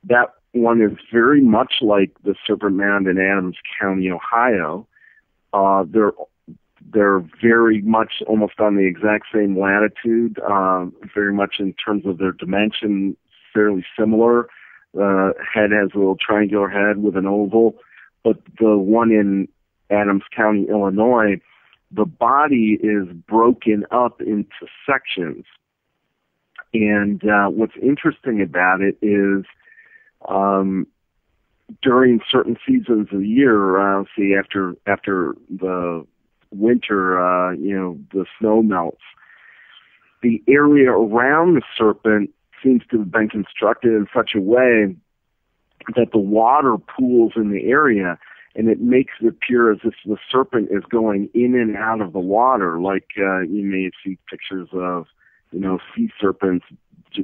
S4: That one is very much like the Serpent Mound in Adams County, Ohio. They're very much almost on the exact same latitude, very much in terms of their dimension, fairly similar. Head has a little triangular head with an oval, but the one in Adams County, Illinois, the body is broken up into sections. And what's interesting about it is during certain seasons of the year, say after the winter, the snow melts, the area around the serpent seems to have been constructed in such a way that the water pools in the area, and it makes it appear as if the serpent is going in and out of the water, like you may see pictures of, sea serpents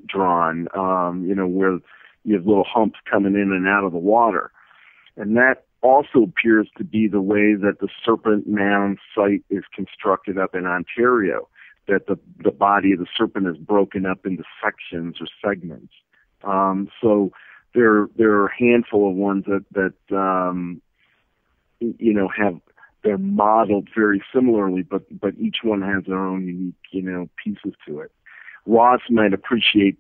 S4: drawn, where you have little humps coming in and out of the water. And that also appears to be the way that the Serpent Mound site is constructed up in Ontario, that the body of the serpent is broken up into sections or segments. So there are a handful of ones that they're modeled very similarly, but each one has their own unique, pieces to it. Ross might appreciate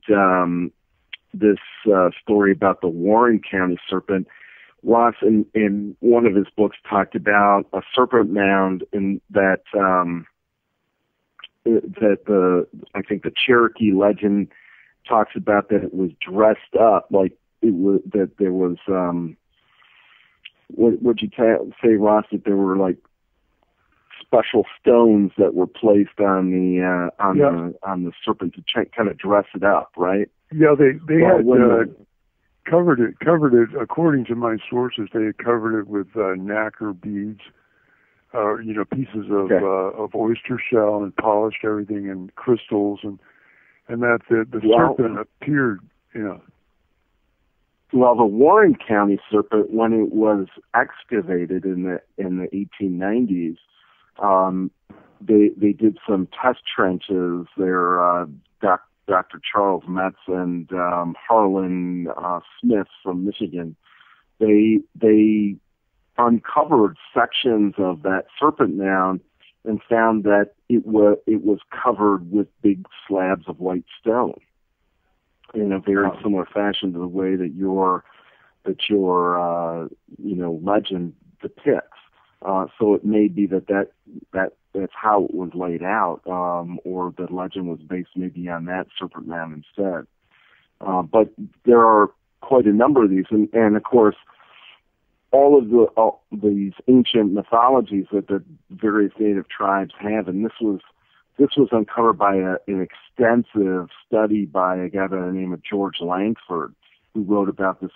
S4: this story about the Warren County serpent. Ross, in one of his books, talked about a serpent mound in that I think the Cherokee legend talks about that it was dressed up like it was, that there was would you say, Ross, that there were like special stones that were placed on the serpent to kind of dress it up, right? Yeah, they had covered it. According to my sources, they had covered it with nacre beads, pieces of oyster shell, and polished everything in crystals, and that the serpent appeared. Well, the Warren County serpent, when it was excavated in the 1890s, they did some test trenches there. Dr. Charles Metz and Harlan Smith from Michigan, they uncovered sections of that serpent mound and found that it was covered with big slabs of white stone in a very similar fashion to the way that your legend depicts. So it may be that's how it was laid out, or the legend was based maybe on that serpent mound instead. But there are quite a number of these, and of course, all of these ancient mythologies that the various native tribes have, and this was uncovered by an extensive study by a guy by the name of George Langford, who wrote about this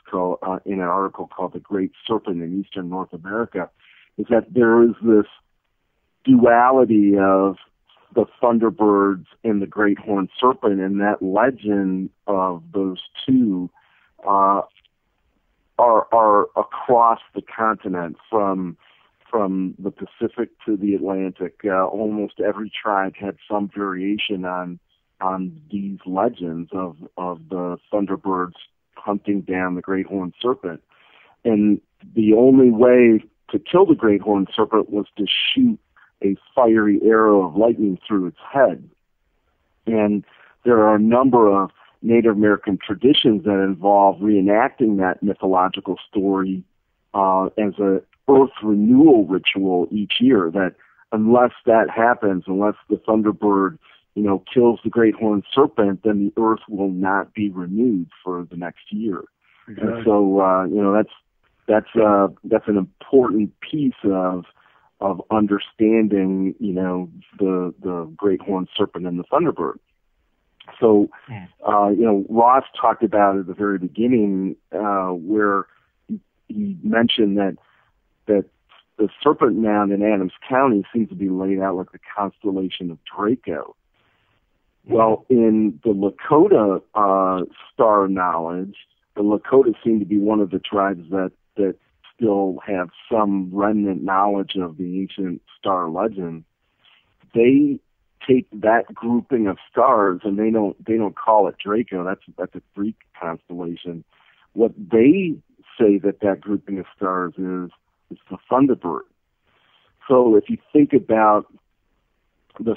S4: in an article called "The Great Serpent in Eastern North America." Is that there is this duality of the Thunderbirds and the Great Horned Serpent, and that legend of those two are across the continent from the Pacific to the Atlantic. Almost every tribe had some variation on these legends of the Thunderbirds hunting down the Great Horned Serpent. And the only way to kill the Great Horned Serpent was to shoot a fiery arrow of lightning through its head. And there are a number of Native American traditions that involve reenacting that mythological story as a earth renewal ritual each year, that unless that happens, unless the Thunderbird, kills the Great Horned Serpent, then the earth will not be renewed for the next year. Exactly. And so, that's an important piece of understanding, the Great Horned Serpent and the Thunderbird. So, Ross talked about at the very beginning, where he mentioned that the Serpent Mound in Adams County seems to be laid out like the constellation of Draco. Well, in the Lakota star knowledge, the Lakota seem to be one of the tribes that still have some remnant knowledge of the ancient star legend. They take that grouping of stars, and they don't call it Draco. That's a Greek constellation. What they say that grouping of stars is the Thunderbird. So if you think about the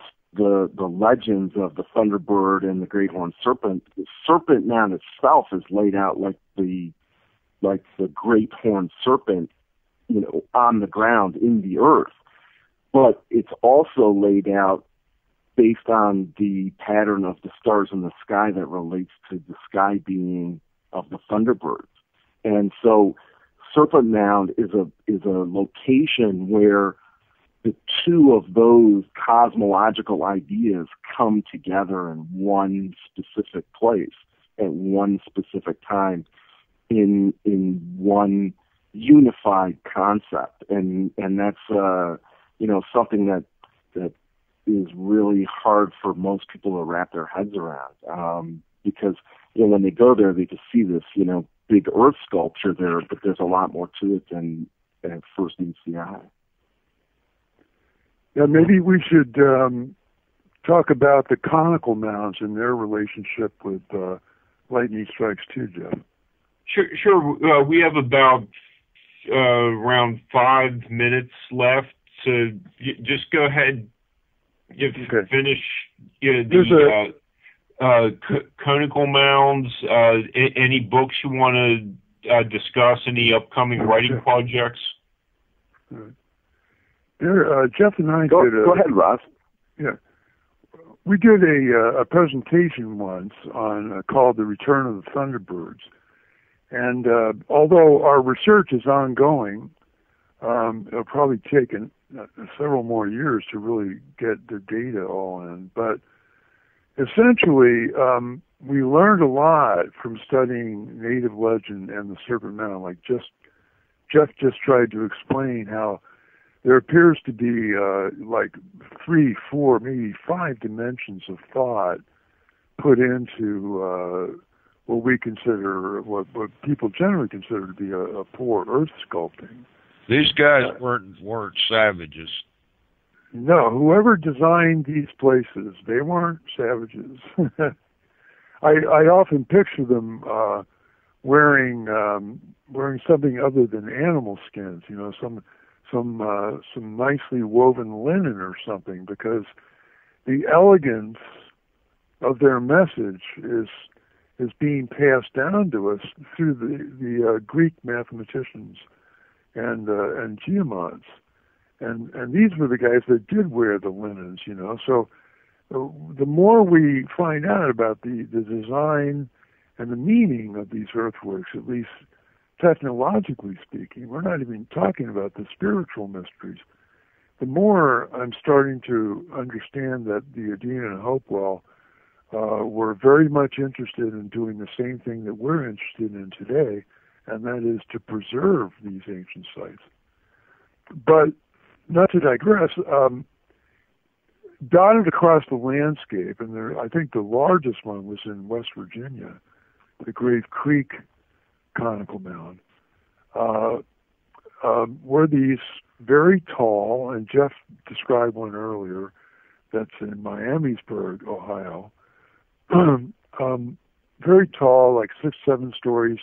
S4: legends of the Thunderbird and the Great Horned Serpent, the Serpent Mound itself is laid out like the Great Horned Serpent, on the ground in the earth. But it's also laid out based on the pattern of the stars in the sky that relates to the sky being of the Thunderbirds. And so Serpent Mound is a location where the two of those cosmological ideas come together in one specific place at one specific time in one unified concept. And that's something that is really hard for most people to wrap their heads around, because when they go there, they just see this big earth sculpture there, but there's a lot more to it than at first meets the eye.
S3: Yeah, maybe we should talk about the conical mounds and their relationship with lightning strikes too, Jeff.
S2: Sure. We have about around 5 minutes left, so just go ahead. Finish the conical mounds. Any books you want to discuss? Any upcoming writing projects?
S3: There, Jeff and I
S4: go ahead, Ross.
S3: Yeah, we did a presentation once on called "The Return of the Thunderbirds," and although our research is ongoing, it'll probably take several more years to really get the data all in. But essentially, we learned a lot from studying native legend and the Serpent Mound. Like Jeff just tried to explain how there appears to be like 3, 4, maybe 5 dimensions of thought put into what we consider, what people generally consider to be a poor earth sculpting.
S1: These guys weren't savages.
S3: No, whoever designed these places, they weren't savages. I often picture them wearing something other than animal skins, some nicely woven linen or something, because the elegance of their message is being passed down to us through the Greek mathematicians and geomods, and these were the guys that did wear the linens, So the more we find out about the design and the meaning of these earthworks, at least technologically speaking, we're not even talking about the spiritual mysteries. The more I'm starting to understand that the Adena and Hopewell were very much interested in doing the same thing that we're interested in today, and that is to preserve these ancient sites. But not to digress, dotted across the landscape, and I think the largest one was in West Virginia, the Grave Creek conical mound, were these very tall, and Jeff described one earlier that's in Miamisburg, Ohio, very tall, like 6-7 stories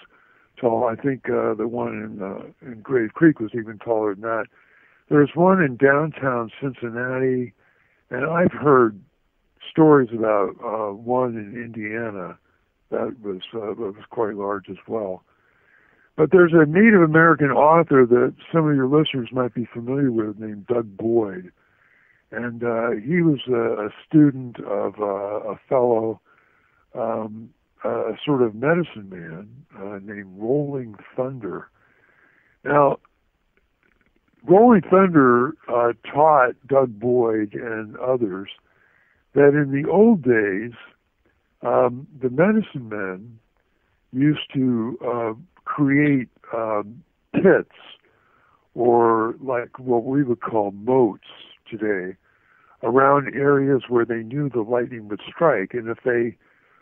S3: tall. I think the one in Grave Creek was even taller than that. There's one in downtown Cincinnati, and I've heard stories about one in Indiana that was quite large as well. But there's a Native American author that some of your listeners might be familiar with named Doug Boyd. And he was a student of a fellow, a sort of medicine man named Rolling Thunder. Now, Rolling Thunder taught Doug Boyd and others that in the old days, the medicine men used to create pits, or like what we would call moats today, around areas where they knew the lightning would strike. And if they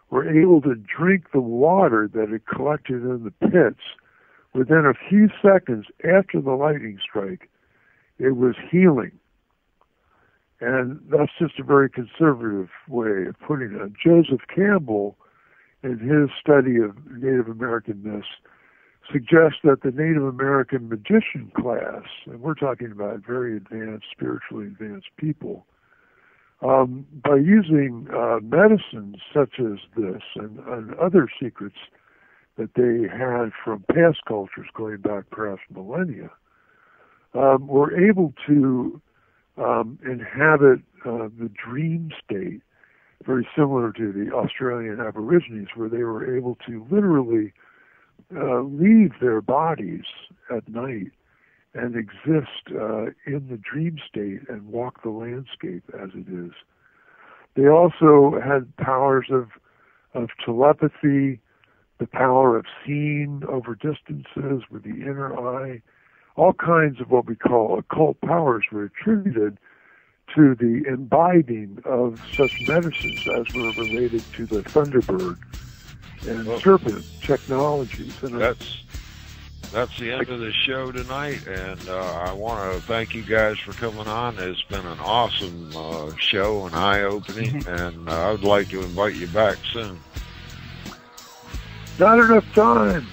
S3: were able to drink the water that had collected in the pits, within a few seconds after the lightning strike, it was healing. And that's just a very conservative way of putting it. Joseph Campbell, in his study of Native American myths, suggests that the Native American magician class, and we're talking about very advanced, spiritually advanced people, by using medicines such as this and other secrets that they had from past cultures going back perhaps millennia, were able to inhabit the dream state, very similar to the Australian Aborigines, where they were able to literally leave their bodies at night and exist in the dream state and walk the landscape as it is. They also had powers of telepathy, the power of seeing over distances with the inner eye. All kinds of what we call occult powers were attributed to the imbibing of such medicines as were related to the Thunderbird and serpent technologies. And
S1: that's the end of the show tonight, and I want to thank you guys for coming on. It's been an awesome show and eye-opening, and I would like to invite you back soon.
S3: Not enough time.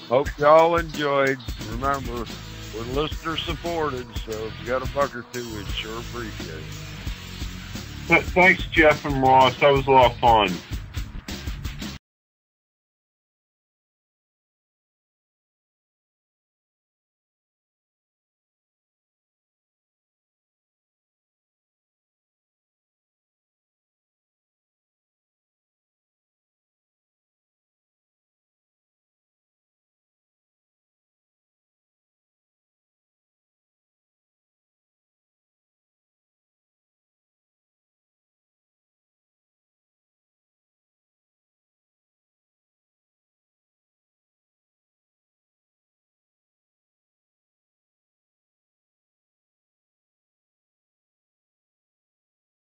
S1: Hope y'all enjoyed. Remember, we're listener supported, so if you got a buck or two, we'd sure appreciate it.
S2: Thanks, Jeff and Ross. That was a lot of fun.